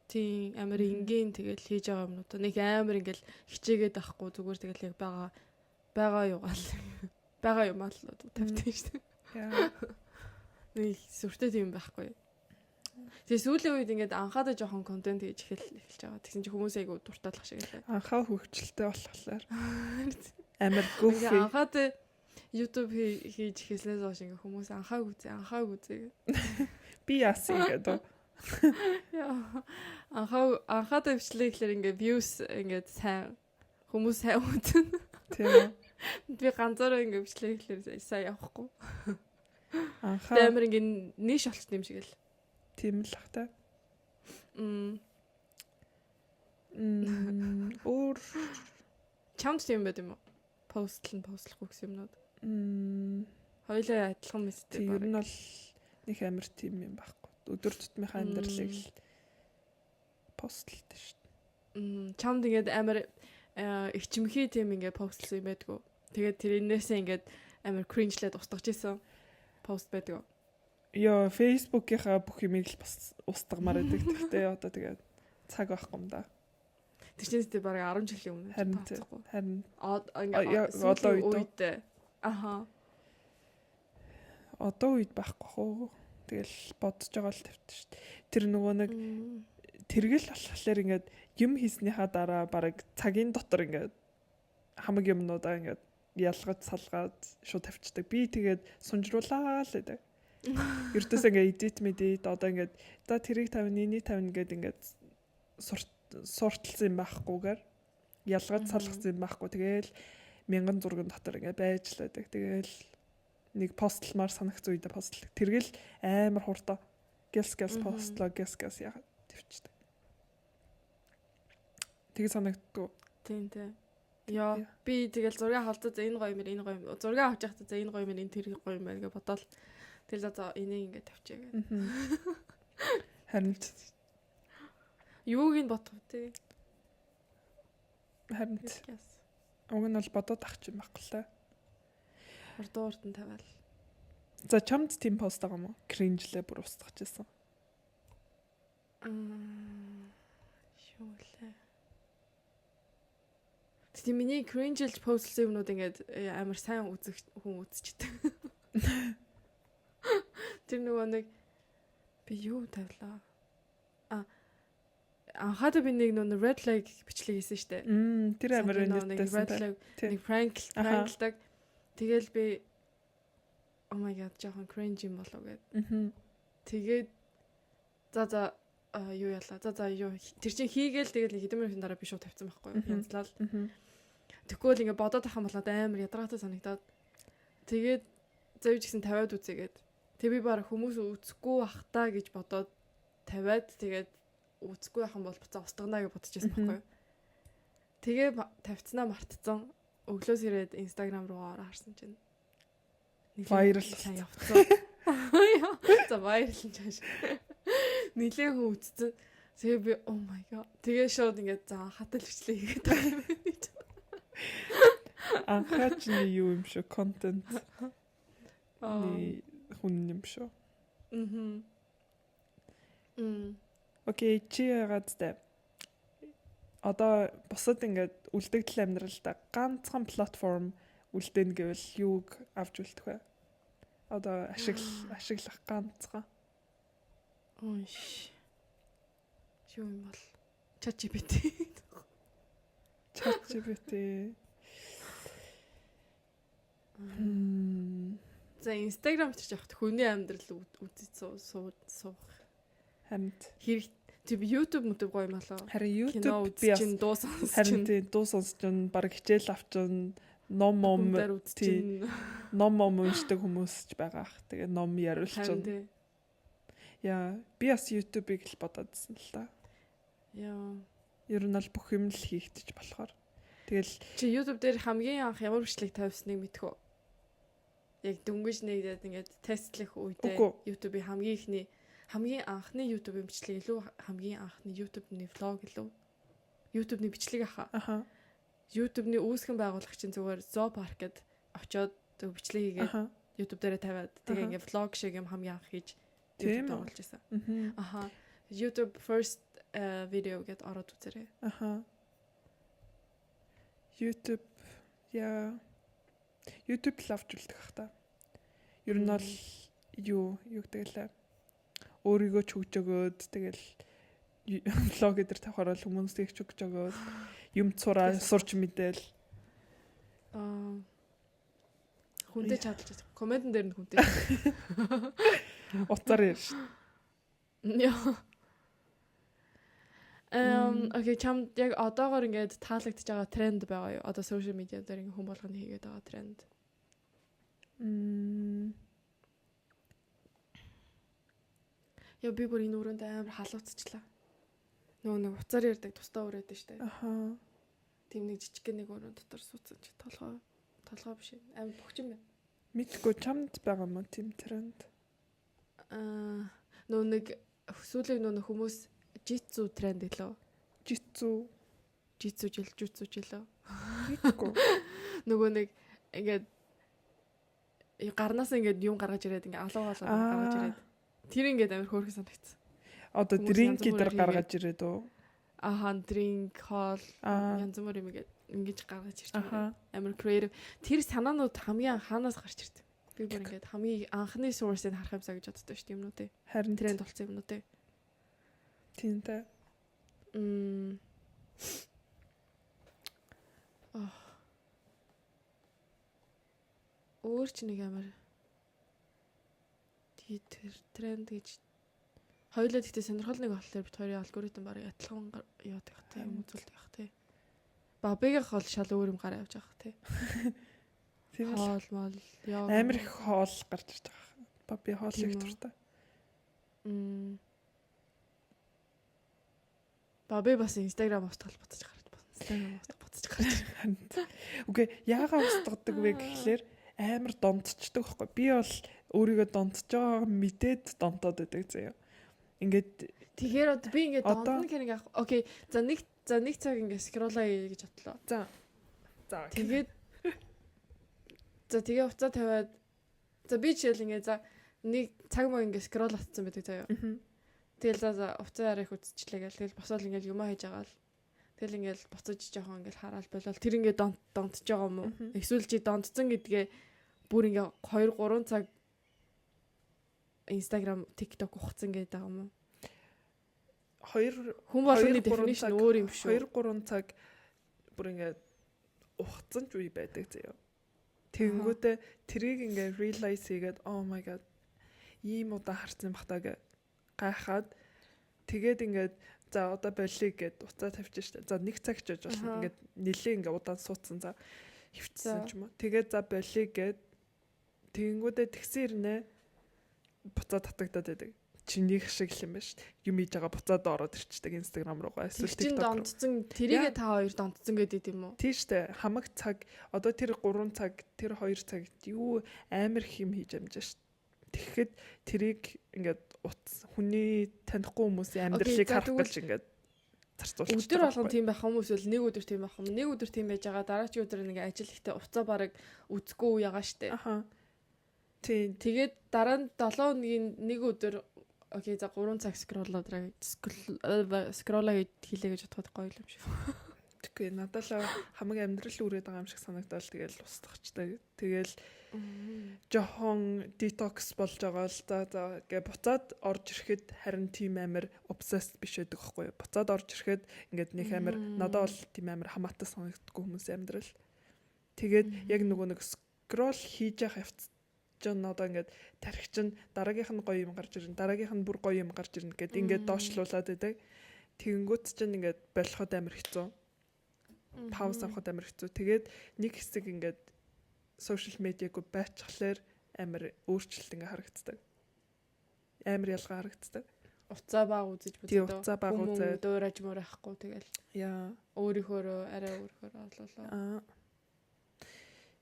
Speaker 1: Тийм амар энгийн тэгэл хийж байгаа юмнууд. Нэг амар ингээл хичээгээд байхгүй зүгээр тэгэл яг байгаа юугаал. Бага юм аа л тавьдаг шүү дээ. Нэг сүртэй тийм байхгүй. Тэгээ сүүлийн үед ингээд анхаадаа жоохон контент хийж эхэлж байгаа. Тэгсэн чинь хүмүүс айгу дуртаалах шиг лээ.
Speaker 2: Анхаа хөвгчлөлтэй болохоор амар goofy.
Speaker 1: Анхаадаа YouTube хийж эхэлснээс хойш ингээд хүмүүс анхааг үзээ.
Speaker 2: Би яасан гэдэг.
Speaker 1: Яа. Анхаадаа хөвчлээ гэхэлэр ингээд views ингээд сайн хүмүүс сайн үзэн.
Speaker 2: Тийм.
Speaker 1: Би ганцаараа ингэ бичлээ гэхлээр сайн явахгүй.
Speaker 2: Анхаа
Speaker 1: амар ингэ нийш болчихсон юм шиг л.
Speaker 2: Тийм л ах та. Өөр
Speaker 1: чамд тийм байд юм уу? Постлохгүй гэсэн юмнууд. Хоёулаа адилхан мэстэй
Speaker 2: баг. Ер нь бол нэг амар тийм юм байхгүй. Өдөр тутмынхаа амьдралыг л постлдаг шүү
Speaker 1: дээ. Чамд ингэ амар ичимхий тийм ингэ постлсон юм байдгүй. Тэгээд тэрнээсээ ингээд амар cringe-лээд устгаж исэн пост байдаг.
Speaker 2: Яа, Facebook-ийнхаа бүх юмыг л бас устгамаар байдаг. Гэхдээ одоо тэгээд цаг байхгүй юм да.
Speaker 1: Тэчнээс тэ бараг 10 жилийн өмнө
Speaker 2: таацахгүй. Харин
Speaker 1: одоо үед. Аха.
Speaker 2: Одоо үед байхгүй хөө. Тэгэл бодож байгаа л тавьдаг шүү дээ. Тэр нөгөө нэг тэргэл болохоор ингээд юм хийснийхаа дараа бараг цагийн дотор ингээд хамаг юмнуудаа ингээд ялгаж салгаад шууд тавьчихдаг. Би тэгээд сунжруулаа л гэдэг. Ердөөс ингээд edit одоо ингээд за тэрийг тавина, энийг тавина гэдэг ингээд сурталсан юм байхгүйгээр ялгаж салгасан юм байхгүй. Тэгээл 1000 зургийн дотор ингээд байж л байдаг. Тэгээл нэг постлмаар санагц үедээ постлог. Тэргээл амар хурдан гэлс постлоо гэлс яагаад тавьчихдаг. Тэгээ санагддаг.
Speaker 1: Тийм. Яа, би тэгэл зураг авалтаа за энэ гоё юм. Зураг авч явахдаа за энэ гоё юм, энэ тэр гоё юм байна гэж бодоод тэгэл за энийг ингээд тавьчаа гэх.
Speaker 2: Харин
Speaker 1: юуг нь бодох вэ?
Speaker 2: Харин уг нь бол бодоод ах юм байхгүй л.
Speaker 1: Урд нь тавиал.
Speaker 2: За чамд тийм пост байгаа юм уу? Cringe-лээ бүр устгах гэсэн.
Speaker 1: Шүү лээ. Тэгээ миний cringe-лж постлсан юмнууд ингээд амар сайн хүн үзчихдэг. Тэр нөгөө нэг би юу тавилаа? Анхаад би нэг нөгөө red flag бичлэг хийсэн штэ.
Speaker 2: Тэр амар
Speaker 1: нэттэйсэн. Нэг prank-даг. Тэгэл би oh my god жоохон cringe юм болов гэд. Тэгээд за юу яла. За юу тэр чинь хийгээл тэгэл нэг хэдэн минутын дараа би шууд тавьсан байхгүй юу? Янзлал. Тэгвэл ингээ бодоод ахын болоод амар ядаргаатай санагдаад тэгээд зөв ч гэсэн тавиад үзээгээд тэг би баг хүмүүс үзэхгүй бах таа гэж бодоод тавиад тэгээд үзэхгүй ахын бол буцаа устгана гэж бодчихсон байхгүй юу? Тэгээ тавьцнаа мартцсан. Өглөөс ирээд Instagram руу харсан чинь
Speaker 2: viral
Speaker 1: сайн явцсан. За viral чааш. Нилээн хүн үзсэн. Тэгээ би oh my god. Тэгээ шууд ингээд за хатал бичлээ хийгээд байгаа юм байна.
Speaker 2: Анхаач нь юу юм шүү контент. Хүн юм шүү. Окей, чи гаадтай. одоо бусад ингээд үлдэгдэл амьдралдаа ганцхан платформ үлдээн гэвэл юуг авч үлдэх вэ? Одоо ашиглах ганцхан.
Speaker 1: Оош. Юу юм бол? ChatGPT. За Instagram ч яах хүний амьдрал үзэж суух.
Speaker 2: Харин
Speaker 1: хэрэг тийм YouTube мөдөв гоё юм болоо.
Speaker 2: Харин YouTube би
Speaker 1: чинь дуу сонсож
Speaker 2: харин тийм дуу сонсож баг хичээл авчин ном уншдаг хүмүүс ч байгаа ах. Тэгээ ном яриулчин. Яа, би бас YouTube-ыг л бодоодсэн л та.
Speaker 1: Яа.
Speaker 2: Ер нь бол бүх юм л хийгдэж болохоор. Тэгэл
Speaker 1: чи YouTube дээр хамгийн анх ямар бичлэг тавьсныг мэдэх үү? Яг дөнгөж нэгдээд ингээд тестлэх үедээ YouTube-ийн хамгийн анхны YouTube-ийн бичлэг илүү хамгийн анхны YouTube-ны влог илүү YouTube-ны бичлэг аха. YouTube-ны үүсгэн байгуулагчийн зүгээр Zoopark гэд очиод бичлэг хийгээд YouTube дээрээ тавиад тэгээ ингээд влог шиг юм хамгийн анх хийж YouTube оруулж байсан. Аха. YouTube first video гэд ороод үзээрэй.
Speaker 2: Аха. YouTube л авч үлдэх ах та. Ер нь бол юу гэдэгтэй өөрийгөө ч хөгж өгөөд тэгэл влог дээр тавихаар бол хүмүүсийг ч хөгж өгөөд юм сурч мэдээл.
Speaker 1: Хүнтэй чадчих. Комментэн дээр нь хүнтэй.
Speaker 2: Уцаар яаш.
Speaker 1: Яа. Окей, чам яг одоогоор ингээд таалагдж байгаа тренд байгаа юу? Одоо сошиал медиа дээр ингээд хүн болгоны хийгээд байгаа тренд. Яа би бүр энэ өрөөнд амар халууцчлаа. Нэг уцаар ярддаг тустаа өрөөд штэ.
Speaker 2: Аха.
Speaker 1: Тим нэг жижиг нэг өрөөнд дотор сууцсан чи толгой биш амар бохчин байна.
Speaker 2: Мэдгүй чамд байгаа мó тийм тренд.
Speaker 1: Нэг сүүлийн хүмүүс житсу тренд гэлөө.
Speaker 2: Житсу жилөө. Мэдгүй.
Speaker 1: Нөгөө нэг ингээд гарнаас ингээд юм гаргаж ирээд ингээд алуу гаргаж ирээд тэр ингээд амар хөөрхөн санагдсан.
Speaker 2: Одоо дринк дээр гаргаж ирээд үү?
Speaker 1: Аха, дринк, хоол янз бүр юм ингэж гаргаж ирж байгаа. Амар creative. Тэр санаанууд хамгийн хаанаас гарч ирдэг? Би бүр ингээд хамгийн анхны source-ыг харах юмсаа гэж боддог шүү дээ юмнуудыг.
Speaker 2: Харин
Speaker 1: тренд болсон юмнуудыг.
Speaker 2: Тинтэй.
Speaker 1: Өөр ч нэг амар тэр тренд гэж хоёулаа гэхдээ сонирхол нэг болохоор бит хоёрын алгоритм барыг адилхан яадаг хэ юм үзүүлдэг хэ. Бабигийн хоол шал өөр юм гараа явж байгаа хэ. Тийм хоол мал яа
Speaker 2: амар их хоол гарч ирж байгаа. Баби хоол их дуртай.
Speaker 1: Баби бас Instagram устгал буцаж гарч.
Speaker 2: Үгүй яагаад устгадаг вэ гэхлээр амар донтчдаг байхгүй. Би бол өөрийгөө донтож байгааг мэдээд донтоод байдаг заяа. Ингээд
Speaker 1: тэгэхээр би ингээд донтно гэх нэг окей. За нэг цаг ингээд скроллаа гэж бодлоо.
Speaker 2: За.
Speaker 1: Тэгээ уцаа тавиад за би жишээл ингээд за нэг цаг мөн ингээд скролл атсан байдаг заяа. Тэгэл за уцаа ярих үзчихлээ гэл тэгэл босоод ингээд юм хийж байгаа л тэгэл ингээд буцаж жоохон ингээд хараал болол тэр ингээд донтож байгаа юм уу? Эсвэл чи донтцсон гэдгээ бүр ингээд 2-3 цаг Instagram, TikTok ухцсан гэдэг юм уу? Хүн болгоны definition өөр юм шүү.
Speaker 2: 2-3 цаг бүр ингээд ухцсан ч үе байдаг заяа. Тэгэнгүүтээ тэрийг ингээд realize хийгээд oh my god ийм удаа харсан бахтаа гайхаад тэгээд ингээд за одоо болиг гэд уцаа тавьчих штэ. За нэг цаг ч жож болно. Ингээд нэлээ ингээд удаан суудсан за хөвчсөн ч юм уу. Тэгээд за болиг гэд тэгэнгүүтээ тэгсэн ирнэ буцаад татагдаад байдаг. Чинийх шиг л юм байна штэ. Юм хийж байгаа буцаад ороод ирчдэг Instagram руугаа.
Speaker 1: Эсвэл TikTok руу донтцсон тэрийгээ та хоёр донтцсон гэдэг юм уу?
Speaker 2: Тийм штэ. Хамаг цаг одоо тэр 3 цаг тэр 2 цаг юу амар их юм хийж амжаа штэ. Тэгэхэд тэрийг ингээд хүний танихгүй хүмүүсийн амьдралыг харах гэж ингээд зарцуулчих.
Speaker 1: Өдөр болгон тийм байх хүмүүс бол нэг өдөр тийм байх юм. Нэг өдөр тийм байж байгаа дараагийн өдөр нэг ажил ихтэй уцаа бараг үзгүй ягаа штэ.
Speaker 2: Аха. Тийм.
Speaker 1: Тэгээд дараа нь 7 өдрийн нэг өдөр окей за 3 цаг скроллоо хийлээ гэж бодоход гоё юм шиг.
Speaker 2: Тэгэхгүй надад л хамгийн амьдрал үрээд байгаа юм шиг санагдал тэгэл устгахчтай. Тэгэл жохон детокс болж байгаа л за гэ буцаад орж ирэхэд харин тийм амар obsessed биш байдаг байхгүй юу. Буцаад орж ирэхэд ингээд нэг амар надад бол тийм амар хамаатай санагддаггүй хүмүүсийн амьдрал. Тэгээд яг нөгөө нэг скрол хийж явах явцсан одоо ингээд тарих чинь дараагийнх нь гоё юм гарч ирнэ, дараагийнх нь бүр гоё юм гарч ирнэ гэд ингээд доошлуулад байдаг. Тэгэнгүүт чинь ингээд болоход амар хэцүү. Пауз авахд амар хэцүү. Тэгээд нэг хэсэг ингээд сошиал медиагүй байцхлаар амар өөрчлөлт ингээ харагддаг. Амар ялгаа харагддаг.
Speaker 1: Уцаа баг үзэж
Speaker 2: боддог. Уцаа баг үзээд
Speaker 1: дуурайж мөрөхгүй тэгэл.
Speaker 2: Яа.
Speaker 1: Өөрийнхөө арай өөрөөр олоолоо.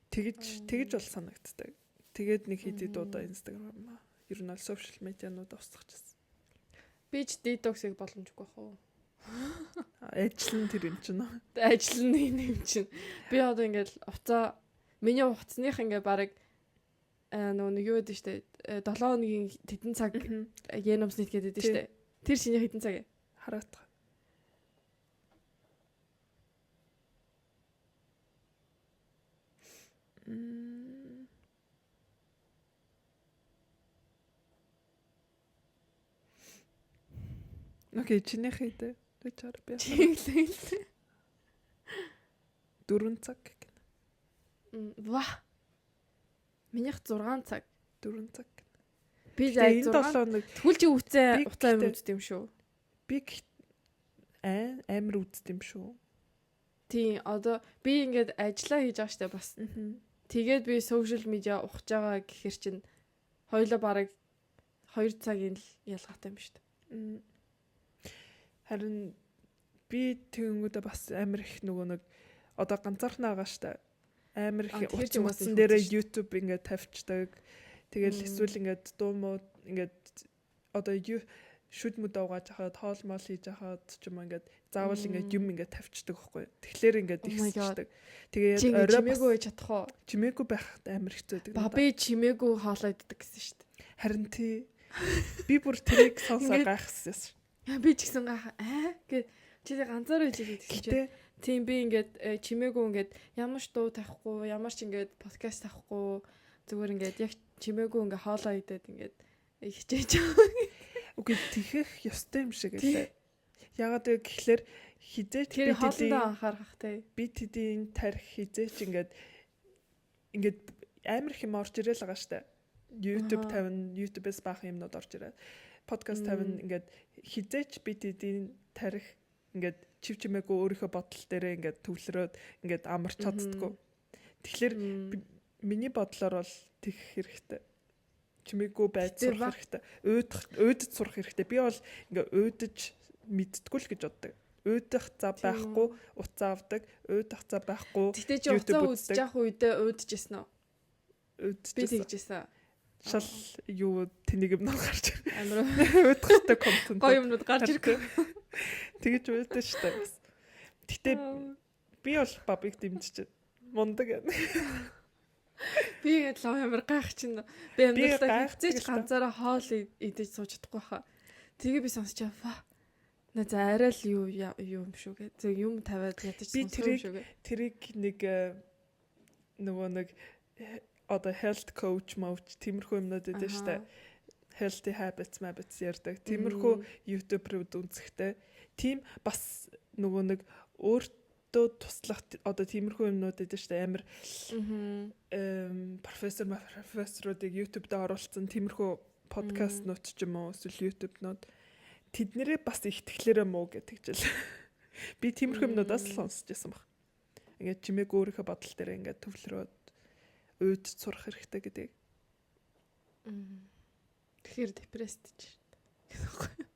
Speaker 2: Тэгж бол санагддаг. Тэгээд нэг хэд удаа Instagram ер нь аль сошиал медианууд устгахчихсан.
Speaker 1: Би ч детоксыг боломжгүй хаа.
Speaker 2: Ажил нь тэр юм чинь.
Speaker 1: Ажил нь юм чинь. Би одоо ингээл уцаа миний хуцсных ингээ баг нөгөө юу гэдэг штэ 7 хоногийн тэдэн цаг геномс нийт гэдэг штэ. Тэр шинэ хэдэн цаг
Speaker 2: хараадах. Окей, чиний хэдэ? Richard би. 4 цаг гэнэ.
Speaker 1: Ваа. Минийх 6 цаг.
Speaker 2: 4 цаг.
Speaker 1: Би яг 6 хоног тэгвэл чи уцаа юм үзт юм шүү.
Speaker 2: Би амар үзт юм шүү.
Speaker 1: Тийм одоо би ингээд ажиллаа хийж байгаа штэ бас. Тэгээд би сошиал медиа ухаж байгаа гэхэр чин хоёулаа бараг 2 цагийн л ялгаатай юм штэ.
Speaker 2: Харин би тэгэнгүүтээ бас амар их нөгөө нэг одоо ганцаархнаа байгаа штэ. Амар их утсан дээрээ YouTube ингээд тавьчихдаг. Тэгэл эсвэл ингээд дуу муу ингээд одоо шүд мүд угааж хахад хоол мол хийж хахад ч юм ингээд заавал ингээд юм ингээд тавьчихдаг байхгүй. Тэгэхээр ингээд ихсчихдэг. Тэгээд орой
Speaker 1: чимээгүй чадах уу?
Speaker 2: Чимээгүй байхад амар хэцүү байдаг.
Speaker 1: Баби чимээгүй хоолоо иддэг гэсэн штэ.
Speaker 2: Харин тий. Би бүр тэрийг сонсоо гайхсан.
Speaker 1: Би ч гэсэн гэд чи ганцаар байж гэдэг чинь. Тийм би ингээд чимээгүй ингээд ямар ч дуу тавихгүй, ямар ч ингээд подкаст тавихгүй зүгээр ингээд яг чимээгүй ингээд хоолоо идээд ингээд хичээж байгаа.
Speaker 2: Үгүй тэхэх ёстой юм шиг лээ. Ягаад вэ гэхлээр хизээч
Speaker 1: би хоолндоо анхаарах тий.
Speaker 2: Би тэдийн тарих хизээч ингээд амар их юм орж ирэл байгаа штэ. YouTube тавина, YouTube-с баах юмнууд орж ирээд подкаст тавина ингээд хизээч би тэдийн тарих ингээд чимээгүй өөрийнхөө бодол дээрээ ингээд төвлөрөөд ингээд амарч чаддаггүй. Тэгэхээр миний бодлоор бол тэгэх хэрэгтэй. Чимээгүй байж сурах хэрэгтэй. Уйдж сурах хэрэгтэй. Би бол ингээд уйдж мэдтггүй л гэж боддог. Уйдах зав байхгүй, уцаа авдаг. Уйдах зав байхгүй.
Speaker 1: Гэтэ чи уцаа үзэж явах үедээ уйдчихсэн үү? Би тэгжсэн.
Speaker 2: Шал юу тэнийг юм гарч
Speaker 1: амар
Speaker 2: уйдахтай контент.
Speaker 1: Гоё юмнууд гарч ирэхгүй.
Speaker 2: Тэгэж уйдаж штэ бас. Гэтэ би бол бабыг дэмжиж мундаг.
Speaker 1: Би ингээд лав амар гайх чинь. Би амьдралдаа хизээч ганцаараа хоол идэж сууж чадахгүй хаа. Тэгээ би сонсчаа. На за арай л юу юм шүү гэ. Зөв юм тавиад ядаж сонсох шүү гэ.
Speaker 2: Тэрийг нэг нөгөө нэг одоо health coach тиймэрхүү юмнууд өгдөө штэ. Healthy habits ярьдаг. Тиймэрхүү YouTube-рууд үзэхтэй. Тийм бас нөгөө нэг өөртөө туслах одоо тиймэрхүү юмнууд өгдөө штэ. Амар профессоруудыг YouTube-д оруулсан тиймэрхүү подкастнууд ч юм уу эсвэл YouTube-нууд тэднэрээ бас ихтгэлээрээ муу гэдэг жил. Би тиймэрхүү юмнуудаас сонсч байсан баг. Ингээд чимээг өөрийнхөө бодол дээр ингээд төвлөрөөд уйд сурах хэрэгтэй гэдэг.
Speaker 1: Тэгэхээр депресд ч
Speaker 2: шүү дээ.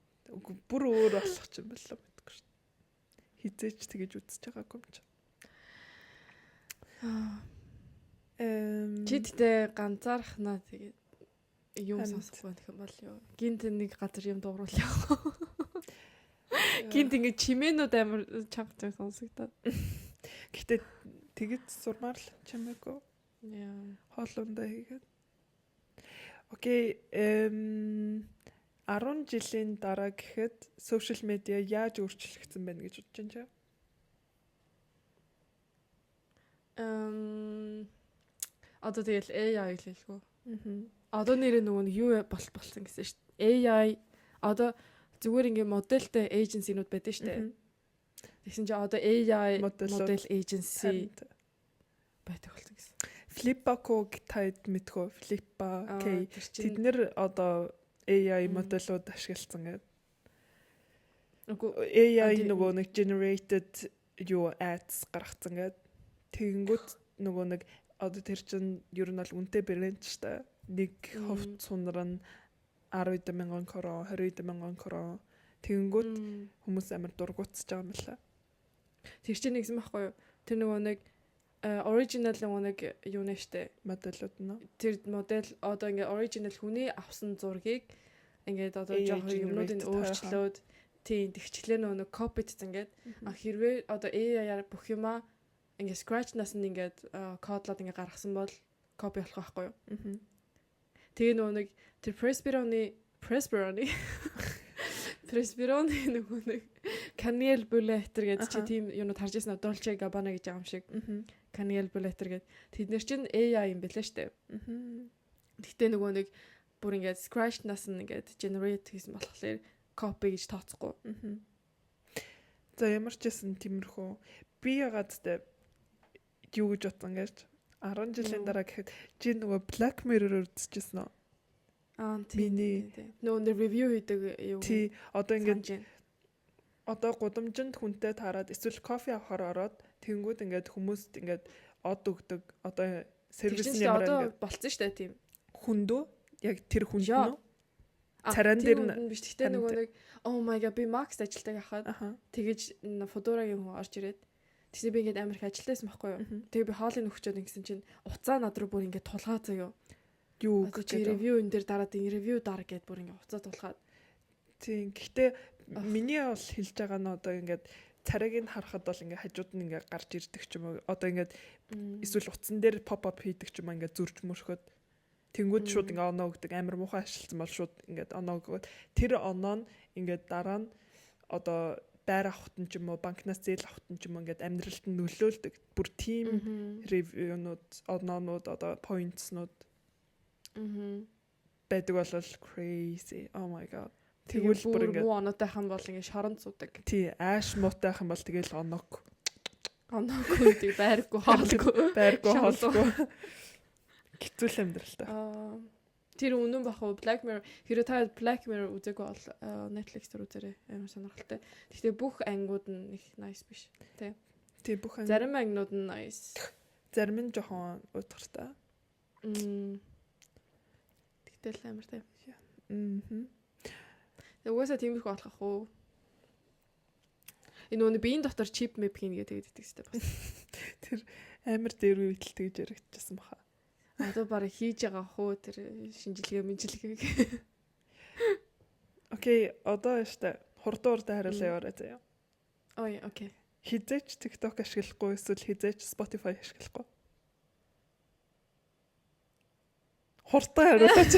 Speaker 2: Бүр өөр болох ч юм болоо мэдгүй шүү дээ. Хизээч тэгэж үзэж байгаагүй юм чи.
Speaker 1: Чи тэгтээ ганцаархнаа тэгээд юм сонсохгүй гэх юм бол юу? Гинт нэг газар юм дуурал яваа. Гинт ингэ чимээнүүд амар чанга сонсогдоод.
Speaker 2: Гэтэ тэгэж сурмаар л чимээгүй.
Speaker 1: Яа.
Speaker 2: Хоолундаа хийгээд. Окей, 10 жилийн дараа гэхэд social media яаж өөрчлөгдсөн байна гэж бодож байна?
Speaker 1: Одоо тэгэл AI хэлэхгүй. Одоо нэр нөгөө юу болсон гэсэн шүү дээ. AI одоо зүгээр ингээ модельтэй эйженсинууд байдаг шүү дээ. Тэгсэн чинь одоо AI модель эйженси байдаг болсон гэсэн.
Speaker 2: Flippa-г таад мэдхөө Flippa K тэд нэр одоо AI модельуд ашигласан гэдэг. AI нөгөө нэг generated юу ads гаргацсан гэдэг. Тэгэнгүүт нөгөө нэг одоо тэр чинь ер нь бол үнэтэй брэнд шүү дээ. Нэг ховт сунар нь 10,000 крон, 20,000 крон. Тэгэнгүүт хүмүүс амар дургуутсаж байгаа юм лээ.
Speaker 1: Тэр чинь нэгсэн байхгүй юу? Тэр нөгөө нэг original нөгөө нэг юу нэ штэ
Speaker 2: модельуд нь.
Speaker 1: Тэр модель одоо ингээ original хүний авсан зургийг ингээд одоо жоох юмнуудыг өөрчлөөд тийм тэгчлээ нөгөө копитц ингээд хэрвээ одоо AI-аар бүх юмаа ингээ scratch-наас нь ингээд кодлоод ингээ гаргасан бол копи болох байхгүй юу? Тэгээ нөгөө нэг тэр Presbyterian нөгөө нэг Kanye Buletter гэдэг чи тийм юмуд харж ирсэн Dolce Gabbana гэж байгаа юм шиг. Kanye Buletter гэдэг. Тэд нэр чинь AI юм бэлээ штэ. Гэхдээ нөгөө нэг бүр ингээд scratch-наас нь ингээд generate хийсэн болохоор copy гэж тооцохгүй.
Speaker 2: За ямар ч гэсэн тиймэрхүү би ягаадтай юу гэж бодсон гэж 10 жилийн дараа гэхэд чи нөгөө Black Mirror үзчихсэн үү?
Speaker 1: Тийм. Нөгөө review хийдэг юу.
Speaker 2: Тий, одоо ингээд одоо гудамжинд хүнтэй таарад эсвэл кофе авахаар ороод тэнгүүд ингээд хүмүүст ингээд од өгдөг одоо сервис нэмэр
Speaker 1: ингээд болцсон штэ тийм.
Speaker 2: Хүндөө яг тэр хүнд нь царан дээр
Speaker 1: нь биш. Гэхдээ нөгөө нэг oh my god би Max ажилтаа яхаад тэгэж Foodora-гийн хүн орж ирээд тэгсэн би ингээд амар их ажилтаасан байхгүй юу. Тэгээ би хоолыг өгчөөд ингэсэн чинь уцаа над руу бүр ингээд тулгаа заяа. Юу гэж ревю энэ дээр дараад ревю дараа гэд бүр ингээд уцаа тулгаад.
Speaker 2: Тийм. Гэхдээ миний бол хэлж байгаа нь одоо ингээд царайг нь харахад бол ингээд хажууд нь ингээд гарч ирдэг ч юм уу. Одоо ингээд эсвэл утсан дээр pop up хийдэг ч юм уу ингээд зурж мөрөхөд тэнгууд шууд ингээд оноо өгдөг амар муухай ашигласан бол шууд ингээд оноо өгөөд тэр оноо нь ингээд дараа нь одоо байр авахт нь ч юм уу банкнаас зээл авахт нь ч юм уу ингээд амьдралд нь нөлөөлдөг. Бүр team review-нууд, оноонууд одоо points-нууд байдаг бол crazy. Oh my god.
Speaker 1: Тэгвэл бүр ингээд муу оноотой бол ингээд шоронд зуудаг.
Speaker 2: Тий, ааш муутай хам бол тэгэл оноог
Speaker 1: үгүй байргүй
Speaker 2: хоолгүй. Хэцүү амьдралтай.
Speaker 1: Тэр үнэн бах уу Black Mirror хэрэв та Black Mirror үзээгүй бол Netflix дээр үзээрэй. Амар сонирхолтой. Гэхдээ бүх ангиуд нь их nice биш.
Speaker 2: Тий бүх
Speaker 1: зарим ангиуд нь nice.
Speaker 2: Зарим нь жоохон утгартай.
Speaker 1: Тэгтэл амар таа. Угаасаа тиймэрхүү болох уу? Энэ нөгөө биеийн дотор чип мэп хийнэ гэдэг итгэдэг бас.
Speaker 2: Тэр амар дээр үетэл тэгж яригдчихсан баха.
Speaker 1: Одоо барыг хийж байгаа хөө тэр шинжилгээ.
Speaker 2: Окей, одоо яштай хурдан хариулаа яваарай заяа.
Speaker 1: Ой, окей.
Speaker 2: Хизээч TikTok ашиглахгүй эсвэл хизээч Spotify ашиглахгүй? Хурдан хариулаач.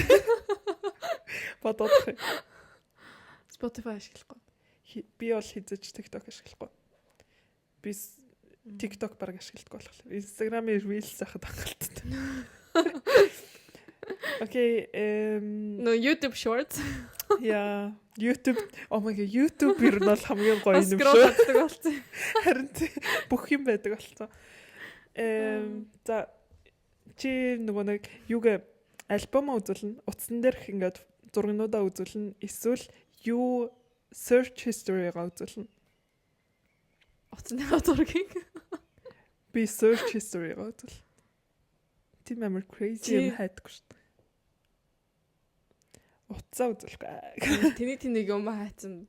Speaker 2: Бодоод.
Speaker 1: Spotify ашиглахгүй.
Speaker 2: Би бол хизээч TikTok ашиглахгүй. Би TikTok баг ашигладаг болохоор Instagram-ийн Reels захад хангалттай. Окей,
Speaker 1: no YouTube Shorts.
Speaker 2: Yeah, YouTube. Oh my god, YouTube ер нь бол хамгийн гоё юм шүү. Харин бүх юм байдаг болсон. За чи нөгөө нэг юуг альбом үзүүлнэ, утсан дээрх ингээд зургнуудаа үзүүлнэ, эсвэл юу search history-гаа үзүүлнэ.
Speaker 1: Утсан дээр зургийг.
Speaker 2: Би search history-гаа үзүүл. Тийм амар crazy юм хайдаггүй шүү дээ. Утсаа үзүүлэхгүй.
Speaker 1: Тэнийг юм хайцсан.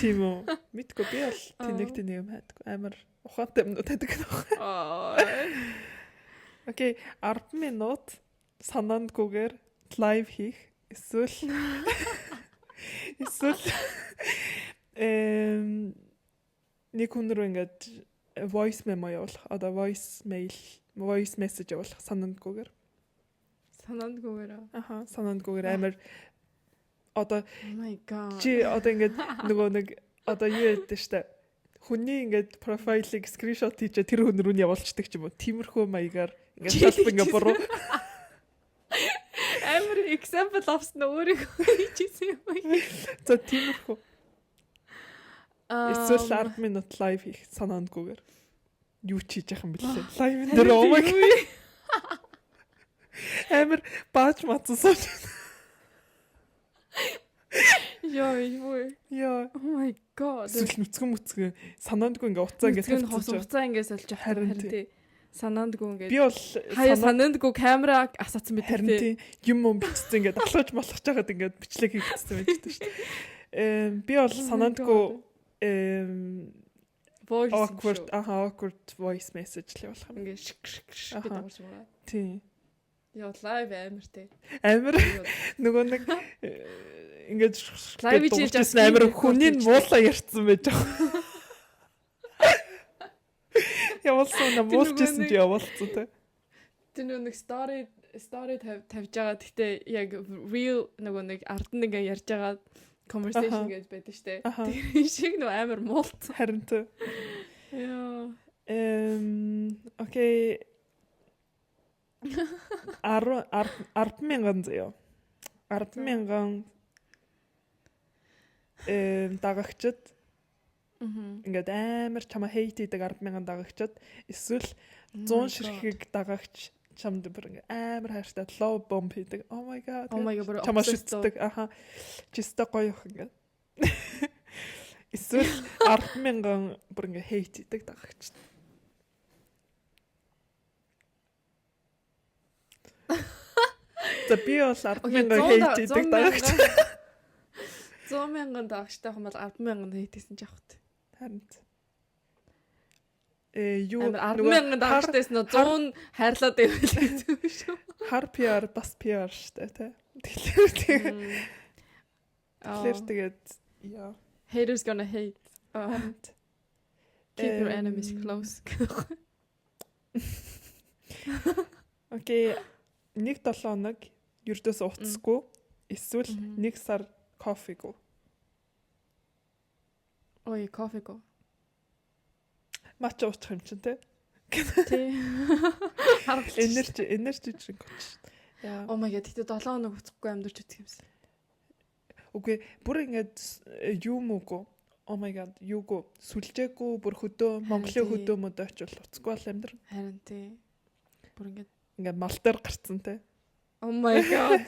Speaker 2: Тийм үү? Мэдгүй би бол тэнийг юм хайдаггүй. Амар ухаантай юмнууд хайдаг байна. Окей, 10 минут санаандгүйгээр лайв хийх эсвэл нэг хүн рүү ингээд voice memo явуулах, одоо voice message явуулах санаандгүйгээр.
Speaker 1: Санаандгүйгээр.
Speaker 2: Санаандгүйгээр амар одоо
Speaker 1: Oh my god.
Speaker 2: чи одоо ингээд нөгөө нэг одоо юу яддаг штэ. Хүний ингээд профайлыг скриншот хийчээ тэр хүн рүү нь явуулчихдаг ч юм уу. Тиймэрхүү маягаар ингээд шалб ингээд буруу.
Speaker 1: Амар example авсан өөрийгөө хийчихсэн юм байна.
Speaker 2: За тиймэрхүү. Эсвэл 10 минут лайв хийх санаандгүйгээр юу ч хийж яах юм бэлээ. Лайвын дээр омог. Амар баач мацсан.
Speaker 1: Яа. Oh my god.
Speaker 2: Эсвэл нүцгэн санаандгүй ингээ уцаа ингээ
Speaker 1: хос уцаа ингээ сольж харин тий. Санаандгүй ингээ.
Speaker 2: Би бол
Speaker 1: хаяа санаандгүй камера асаацсан бид
Speaker 2: тий. Юм бичсэн ингээ давхлаж малхаж байгаад ингээ бичлэг хийгдсэн байдаг шүү дээ. Би бол санаандгүй awkward voice message л болох юм.
Speaker 1: Ингээ шик гэдэг уурж байгаа.
Speaker 2: Тий.
Speaker 1: Яа лайв амар тий.
Speaker 2: Амар нөгөө нэг ингээд
Speaker 1: лайв хийж
Speaker 2: амар хүний муулаа ярьсан байж байгаа. Явуулсан муулчихсан чи явуулсан тий.
Speaker 1: Тэр нэг story тавьж байгаа. Гэтэ яг real нөгөө нэг ард нь ингээ ярьж байгаа conversation гэж байдаг штэ. Тэр шиг нөгөө амар муулт.
Speaker 2: Харин тий.
Speaker 1: Яа.
Speaker 2: Окей. 10,000 заяа. 10,000 дагагчид ингээд амар чамаа хейт хийдэг 10,000 дагагчид эсвэл 100 ширхэг дагагч чамд бүр ингээд амар хайртай love bomb хийдэг. Oh my god. Чамаа шүтдэг. Чиста гоё их ингээд. Эсвэл 10,000 бүр ингээд хейт хийдэг дагагчид. За би бол 10,000 хейт хийдэг дагагч.
Speaker 1: 100,000 дагагчтай хүмүүс 10,000 хейт хийсэн ч явах.
Speaker 2: Харин.
Speaker 1: Юу 10,000 дагагчтайс нөө 100 хайрлаад байвал зүг шүү.
Speaker 2: Хар PR бас PR штэ тий. Тэгэхээр тэгээд яа.
Speaker 1: Haters gonna hate. Keep your enemies close.
Speaker 2: Окей. 1-7 хоног ердөөс уцсгүй эсвэл 1 сар кофегүй.
Speaker 1: Ой, кофегүй.
Speaker 2: Матча уучих юм чинь тий.
Speaker 1: Тий.
Speaker 2: Энерги drink уучих.
Speaker 1: Яа. Oh my god, тэгтээ 7 хоног уцахгүй амьдарч үзэх юмсан.
Speaker 2: Үгүй, бүр ингээд юу мөөгөө. Oh my god, юугүй сүлжээгүй бүр хөдөө Монголын хөдөө мөдөө очивол уцахгүй бол амьдрал.
Speaker 1: Харин тий. Бүр
Speaker 2: ингээд мал дээр гарцсан тий.
Speaker 1: Oh my god.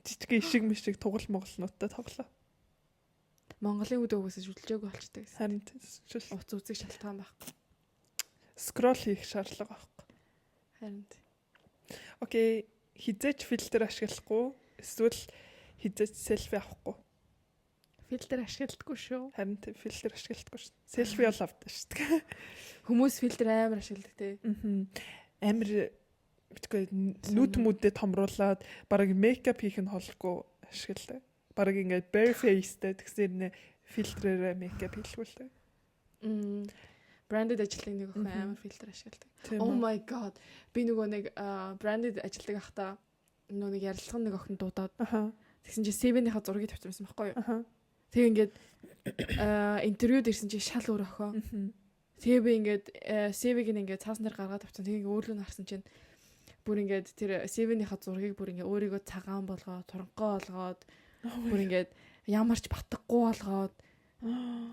Speaker 2: Жижиг ишиг мишиг тугал моголнуудтай тоглоо.
Speaker 1: Монголын хөдөө үгээс шүлжээг болчтой гэсэн.
Speaker 2: Харин
Speaker 1: уц үзэх шалтгаан байхгүй.
Speaker 2: Скрол хийх шаардлага байхгүй.
Speaker 1: Харин.
Speaker 2: Окей, хизээч фильтр ашиглахгүй эсвэл хизээч селфи авахгүй.
Speaker 1: Фильтр ашигладаггүй шүү.
Speaker 2: Харин фильтр ашигладаггүй шүү. Селфи бол авдаг шүү.
Speaker 1: Хүмүүс фильтр амар ашигладаг тий.
Speaker 2: Амар битгүй нүд мүдээ томруулаад бараг мейкап хийх нь холгүй ашигладаг. Бараг ингээд bare face-тэй тэгсээр нэ фильтрээр мейкап хийлгүй л дээ.
Speaker 1: Branded ажилтдаг нэг охин амар фильтр ашигладаг. Oh my god. Би нөгөө нэг branded ажилтдаг ахта нөгөө нэг ярилцлагын нэг охин дуудаад. Тэгсэн чи CV-ийнхаа зургийг тавьчихсан байхгүй юу? Тэг ингээд интервьюд ирсэн чи шал өөр охин. Тэгээ би ингээд CV-г ингээд цаасан дээр гаргаад тавьсан. Тэгээ ингээд өөрлөө харсан чинь бүр ингээд тэр CV-ийнхаа зургийг бүр ингээд өөрийгөө цагаан болгоод, туранхай болгоод бүр ингээд ямарч батгахгүй болгоод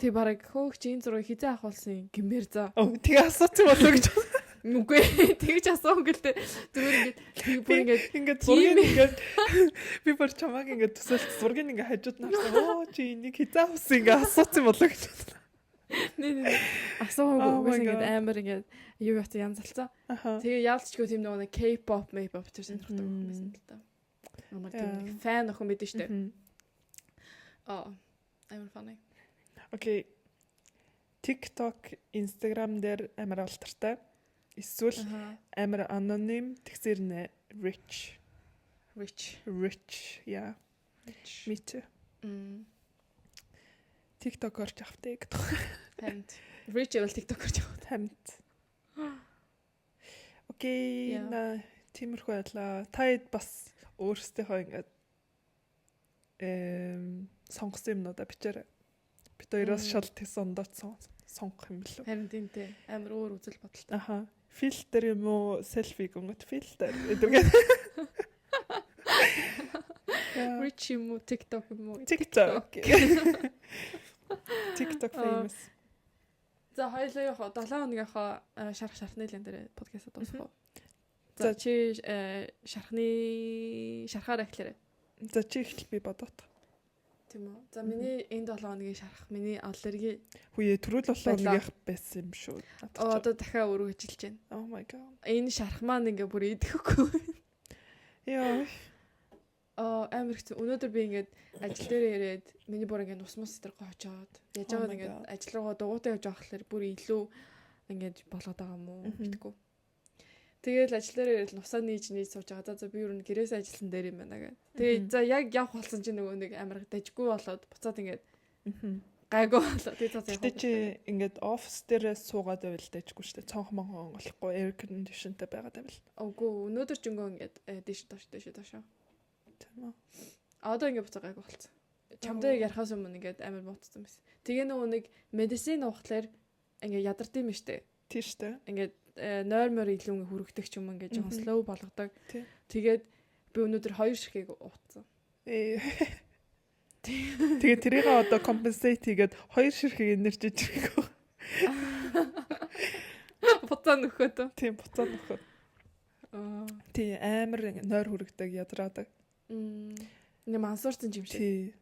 Speaker 1: тэг бараг хөөгч энэ зургийг хизээ авахулсан гэмээр за.
Speaker 2: Тэгээ асуусан болоо гэж.
Speaker 1: Үгүй тэгж асуусан гэлтэй. Зүгээр ингээд бүр
Speaker 2: ингээд зургийг ингээд би бүр чамааг ингээд төсөөлт зургийг ингээд хажууд нарсан. Оо чи энийг хизээ авсан ингээд асуусан болоо гэж.
Speaker 1: Nee. Асуугүйгээс ингээд амар ингээд юу яц янз залцаа. Тэгээ яалцчгүй тийм нэг K-pop, K-pop тэр сонирхдаг байсан л та. Амар тийм фан охин мэдэн штэ. Амар funny.
Speaker 2: Окей. TikTok, Instagram дээр амар алтартай. Эсвэл амар аноним тэгсэр нэ rich. Yeah. Me too. TikTok-оор ч автай гэдэг.
Speaker 1: Хамт. Rich бол TikTok-оор ч автай.
Speaker 2: Хамт. Окей. Тиймэрхүү байлаа. Таад бас өөрсдийнхөө ингээд сонгосон юмнуудаа бичээрэй. Бид хоёроос шал тэс ондооч сонгох юм билүү.
Speaker 1: Харин тиймтэй амар өөр үзэл бодолтой.
Speaker 2: Аха. Фильтр юм уу, селфи гэнгэт фильтр гэдэг.
Speaker 1: Rich юм уу, TikTok юм уу?
Speaker 2: TikTok famous.
Speaker 1: За хоёулаа 7 хоногийнхоо шархны лен дээр подкаст дуусгах уу? За чи шархаар эхлээрэй.
Speaker 2: За чи эхлэл би бодоод.
Speaker 1: Тийм үү. За миний энэ 7 хоногийн шарах миний аллерги
Speaker 2: Хүүе түрүүл 7 хоногийнх байсан юм шүү.
Speaker 1: Одоо дахиад өргөжилж байна.
Speaker 2: Oh my god.
Speaker 1: Энэ шарах маань ингээ бүр идэхгүй.
Speaker 2: Яа.
Speaker 1: Амар хэцүү. Өнөөдөр би ингээд ажил дээр ирээд миний бүр ингээд ус мус дээр гоочоод яаж байгаа ингээд ажил руугаа дугуйтай явж байгаа болохоор бүр илүү ингээд болоод байгаа юм уу гэдэггүй. Тэгээл ажил дээр ирээд нусаа нээж сууж байгаа. За би юу н гэрээс ажилласан дээр юм байна гэх. Тэгээ за яг явах болсон чинь нөгөө нэг амар дажгүй болоод буцаад ингээд гайгүй болоод тэгээ цаа
Speaker 2: явах. Чи ингээд офис дээрээ суугаад байвал дажгүй шүү дээ. Цонх монгон онгохгүй air conditionтэй байгаад байвал.
Speaker 1: Үгүй өнөөдөр чөнгөө ингээд дэш доошоо. Тийм үү. Одоо ингээд буцаа гайгүй болцсон. Чамтай ярихаас өмнө ингээд амар муутсан байсан. Тэгээ нөгөө нэг медицин уухлаар ингээд ядардсан юм штэ. Тийм штэ. Ингээд нойрмор илүү ингээд хүрэгдэг ч юм ингээд жоохон slow болгодог. Тэгээд би өнөөдөр 2 ширхэг уутсан.
Speaker 2: Тэгээ тэрийг одоо compensate хийгээд 2 ширхэг энержиж ирэх.
Speaker 1: Буцаа нөхөд.
Speaker 2: Тийм буцаа нөхөд. Тий амар нойр хүрэгдэг ядраадаг.
Speaker 1: Нэг мансуурсан юм шиг.
Speaker 2: Тий.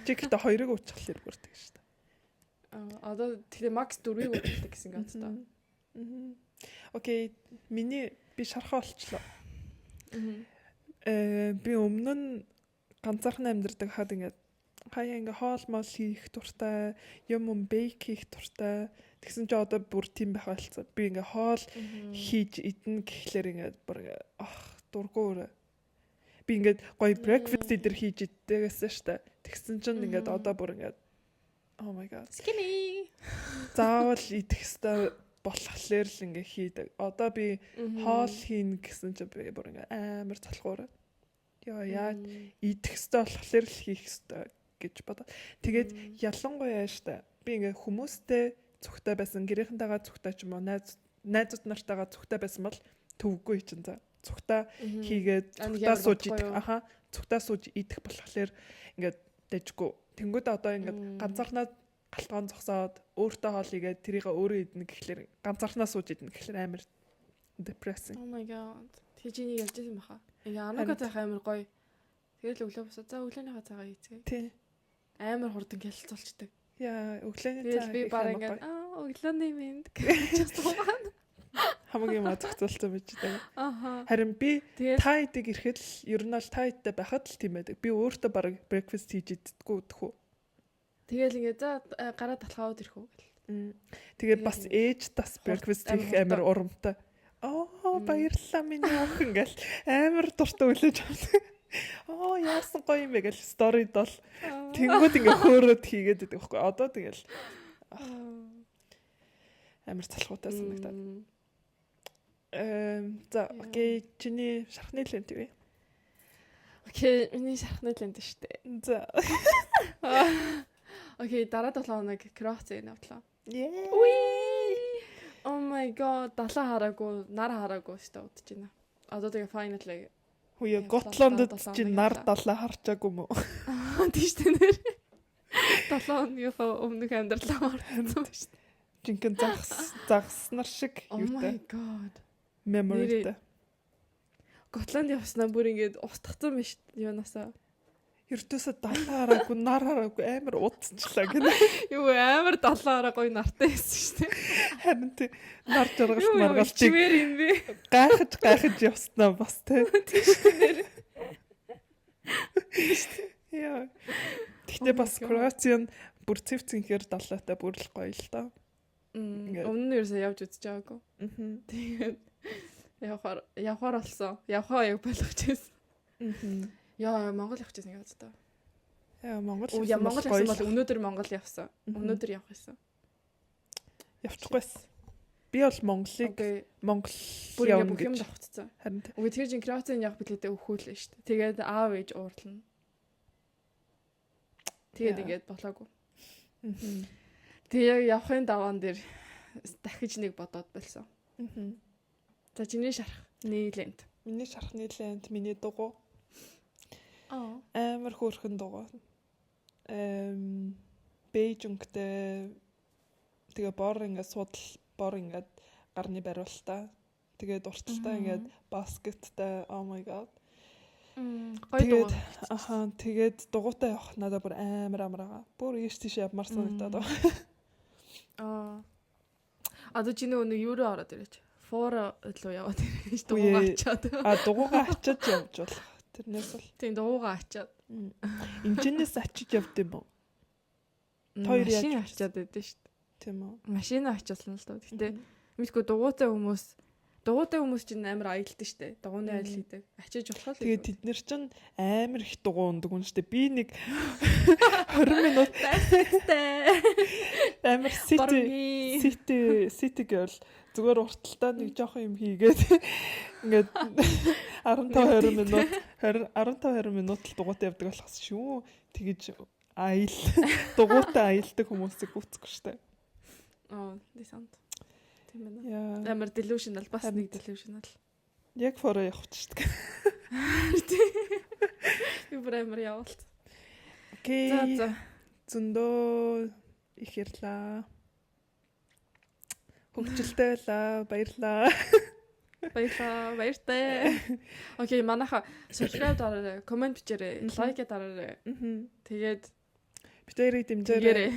Speaker 2: Чи гэхдээ 2-ыг уучих хэрэг бүрдэг шүү дээ.
Speaker 1: Одоо тэгэхээр макс 4-ыг уудаг гэсэн гэж байна.
Speaker 2: Окей, би шархаа олчлоо. Би өмнө нь ганцаархан амьдардаг хаад ингээд хаяа ингээ хоол мол хийх дуртай, юм бейк хийх дуртай. Тэгсэн чи одоо бүр тийм байх болцоо. Би ингээ хоол хийж идэнэ гэхлээр ингээ бүр дургуур. Би ингээд гоё breakfast дээр хийж иддэгсэн штэ. Тэгсэн чинь ингээд одоо бүр ингээд oh my god.
Speaker 1: Skinny.
Speaker 2: Заавал идэх хэвээр болохоор л ингээ хийдэг. Одоо би хоол хийн гэсэн чинь би бүр ингээ амар залхуур. Яа идэх хэвээр болохоор л хийх хэвээр гэж бодоо. Тэгээд ялангуяа штэ. Би ингээ хүмүүстэй зүгтэй байсан, гэрийнхэнтэйгээ зүгтэй ч юм уу, найзууд нартайгаа зүгтэй байсан бол төвгүй чинь за. Цугтаа хийгээд цугтаа сууж идэх. Аха. Цугтаа сууж идэх болохоор ингээд дэжгүй. Тэнгүүд одоо ингээд ганцаархнаа галтгоон зогсоод өөртөө хоол игээд тэрийг өөрөө идэнэ гэхлээр ганцаархнаа сууж идэнэ гэхлээр амар depressing.
Speaker 1: Oh my god. Тэгээ чи нэг ярьж байсан баха. Ингээ ануга цаах амар гоё. Тэгэл өглөө босоо. За өглөөнийхөө цагаа ийцгээ.
Speaker 2: Тий.
Speaker 1: Амар хурдан хэлцүүлчихдэг.
Speaker 2: Яа, өглөөний
Speaker 1: цаг. Би баг ингээд өглөөний минь гэж суугаад
Speaker 2: хамгийн маа зохицуулсан байж байгаа. Харин би тайдаг ирэхэд л ер нь л тайдтай байхад л тийм байдаг. Би өөртөө баг breakfast хийж иддэггүй дөхөө.
Speaker 1: Тэгэл ингээ за гараа талхаад ирэх үү гэл.
Speaker 2: Тэгээд бас ээж тас breakfast хийх амар урамтай. Баярлалаа миний охин гэл амар дуртай үлээж авдаг. Яасан гоё юм бэ гэл сторид бол тэнгууд ингээ хөөрөөд хийгээд байдаг байхгүй. Одоо тэгэл амар залхуутай санагдаад. За окей, чиний шархны лент вэ?
Speaker 1: Окей, миний шархны лент шүү дээ.
Speaker 2: За.
Speaker 1: Окей, дараа 7 хоног Кроац явтлаа.
Speaker 2: Уи.
Speaker 1: Oh my god, далаа хараагүй, нар хараагүй шүү дээ удаж байна. Одоо тэгээ finally
Speaker 2: Хүүе Готландд чи нар далаа харчаагүй мө.
Speaker 1: Тийш дээ нэр. 7 хоногийн өмнөх амьдралаа харсан шүү дээ.
Speaker 2: Жинхэнэ загснар шиг
Speaker 1: Oh
Speaker 2: юутай.
Speaker 1: my god.
Speaker 2: Memory-тэй.
Speaker 1: Готланд явснаа бүр ингээд устгацсан биш юунасаа.
Speaker 2: Ертөөсө далаа хараагүй, нар хараагүй амар удцчлаа гэнэ.
Speaker 1: Юу амар далаа хараагүй нартай байсан шүү дээ.
Speaker 2: Харин тий нар жаргалт маргалтыг
Speaker 1: чимэр юм бэ?
Speaker 2: Гайхаж явснаа бас тий. Яа. Тэгтээ бас Кроациан бүр цэвцэнхээр далаатай бүр л гоё л доо.
Speaker 1: Өмнө нь ерөөсөө явж үзэж байгаагүй. Тэгээд явахаар болсон. Явахаа яг болгож байсан. Яа, Монгол явах гэсэн юм байна.
Speaker 2: Яа, Монгол
Speaker 1: явсан бол өнөөдөр Монгол явсан. Өнөөдөр явах гэсэн.
Speaker 2: Явчихгүйсэн. Би бол Монголыг Монгол
Speaker 1: бүр бүх юм давхцсан.
Speaker 2: Харин
Speaker 1: үгүй тэр чин креативын яг билетээ өхүүлээ шүү дээ. Тэгээд аав ээж уурлана. Тэгээд ингээд болоогүй. Тэгээ явахын даваан дээр дахиж нэг бодоод болсон. За чиний шарах нийлэнд.
Speaker 2: Миний шарах нийлэнд миний дугуй. Амар хөөрхөн дугуй. Бээжүнгтэй тэгээ бор ингээд судал бор ингээд гарны бариултаа. Тэгээд урталтай ингээд баскеттай oh my god. Тэгээд тэгээд дугуйтай явах надад бүр амар байгаа. Бүр ийш тийш явмаар санагдаад байгаа.
Speaker 1: Одоо чиний өнөө юуруу ороод ирээч. Форо лөө яваад ирээч дугуйгаа ачаад.
Speaker 2: Дугуйгаа ачаад явж болох. Тэрнээс бол.
Speaker 1: Тийм дугуйгаа ачаад.
Speaker 2: Эмчнээс ачиж явд юм уу?
Speaker 1: Машин ачаад байдсан шүү дээ.
Speaker 2: Тийм үү.
Speaker 1: Машин ачуулсан л доо. Гэтэ мэдгүй дугуйтай хүмүүс чинь амар аялдсан шүү дээ. Дугуйны аялал хийдэг. Ачиж болох л.
Speaker 2: Тэгээд тэд нэр чинь амар их дугуй ундаг юм шүү дээ. Би нэг 20 минут амар city girl зүгээр урталтаа нэг жоохон юм хийгээд ингээд 15-20 минут л дугуйтай явдаг болохос шүү. Тэгэж дугуйтай аялдаг хүмүүсийг үүсэхгүй шүү дээ.
Speaker 1: Десант. Тийм ээ. Амар delusional бас нэг delusional.
Speaker 2: Яг форо явах шүү дээ.
Speaker 1: Би бүр амар явуулт.
Speaker 2: Окей. За. Зөндөө их ярьлаа. Хөгжилтэй байлаа. Баярлаа.
Speaker 1: Баяртай. Окей, манайха subscribe дараарай, comment бичээрэй, like дараарай. Тэгээд
Speaker 2: битээрийг дэмжээрэй.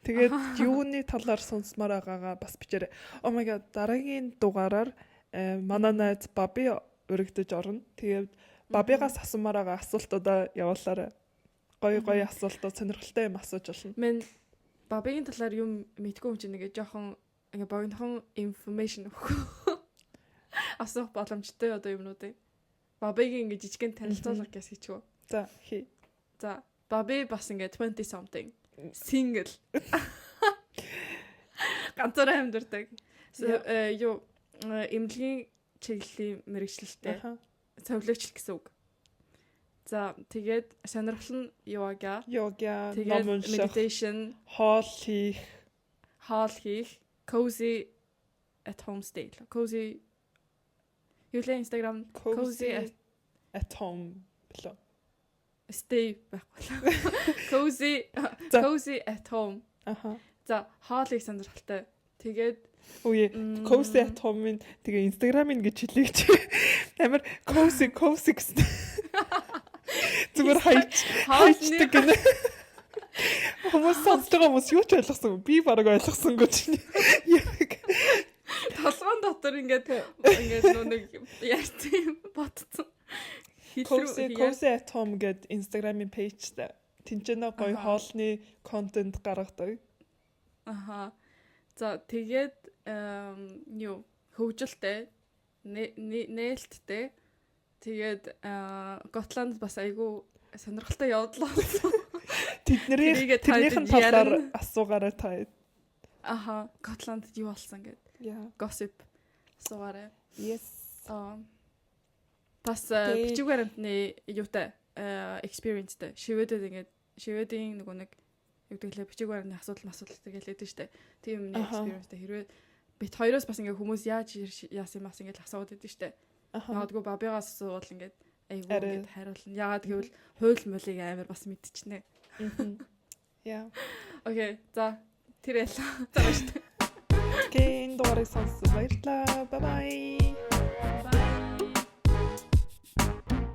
Speaker 2: Тэгээд юуны талаар сонсмоор байгаагаа бас бичээрэй. Oh my god, дараагийн дугаараар манай найз Баби өргөдөж орно. Тэгээд Бабигаас асуумаар байгаа асуултуудаа явуулаарай. Гоё асуултууд сонирхолтой юм асууж болно.
Speaker 1: Мен Бабигийн талаар юм мэдгүй юм чинь нэг жоохон ингээ богинохон information өгөх. Асуух боломжтой одоо юмнуудыг. Бабигийн ингээ жижигхэн танилцуулга гэж хийчихв.
Speaker 2: За хий.
Speaker 1: За Баби бас ингээ 20 something single. Ганцаар амьдардаг. Юу эмнэлгийн чиглэлийн мэрэгчлэлтэй. Цовлогч гэсэн үг. За тэгээд сонирхол нь йога,
Speaker 2: тэгээд
Speaker 1: meditation,
Speaker 2: хоол хийх,
Speaker 1: cozy at home stay. Cozy юулээ Instagram cozy
Speaker 2: at home билүү.
Speaker 1: Stay байхгүй. Cozy at home. За хоолыг сонирхолтой. Тэгээд
Speaker 2: cozy at home-ын тэгээ Instagram-ын гэж хэлээч. Амар cozy гэсэн. Зүгээр хайчдаг гэнэ. Хүмүүс сонсож байгаа хүмүүс юу ч ойлгосон. Би бараг ойлгосонгүй чинь.
Speaker 1: Толгойн дотор ингээд нэг ярьсан ботцсон.
Speaker 2: Cozy at home гэдэг Instagram-ийн пэйжтэй. Тинчэнэ гоё хоолны контент гаргадаг.
Speaker 1: За тэгээд хөгжилтэй, нээлттэй. Тэгээд Готланд бас айгүй сонирхолтой явдлаа.
Speaker 2: Тэднэрийн талаар асуугаарай та.
Speaker 1: Готландд юу болсон гэд. Gossip асуугаарай.
Speaker 2: Yes.
Speaker 1: Бас бичиг баримтны юутай experienceтэй. Шивэдийн нэг юу гэвэл бичиг баримтны асуудал тэгэл яддаг штэ. Тийм нэг experienceтэй хэрвээ бит хоёроос бас ингээ хүмүүс яаж яасан мас ингээ асууад байдаг штэ. Ягдгүй Бабигаас асуувал ингээ айгуу ингээ хариулна. Ягаад гэвэл хууль муулийг амар бас мэдчихнэ.
Speaker 2: Яа.
Speaker 1: Окей, за тэр ялла. За бааш.
Speaker 2: Окей, энэ дугаарыг сонссон баярлалаа. Bye bye.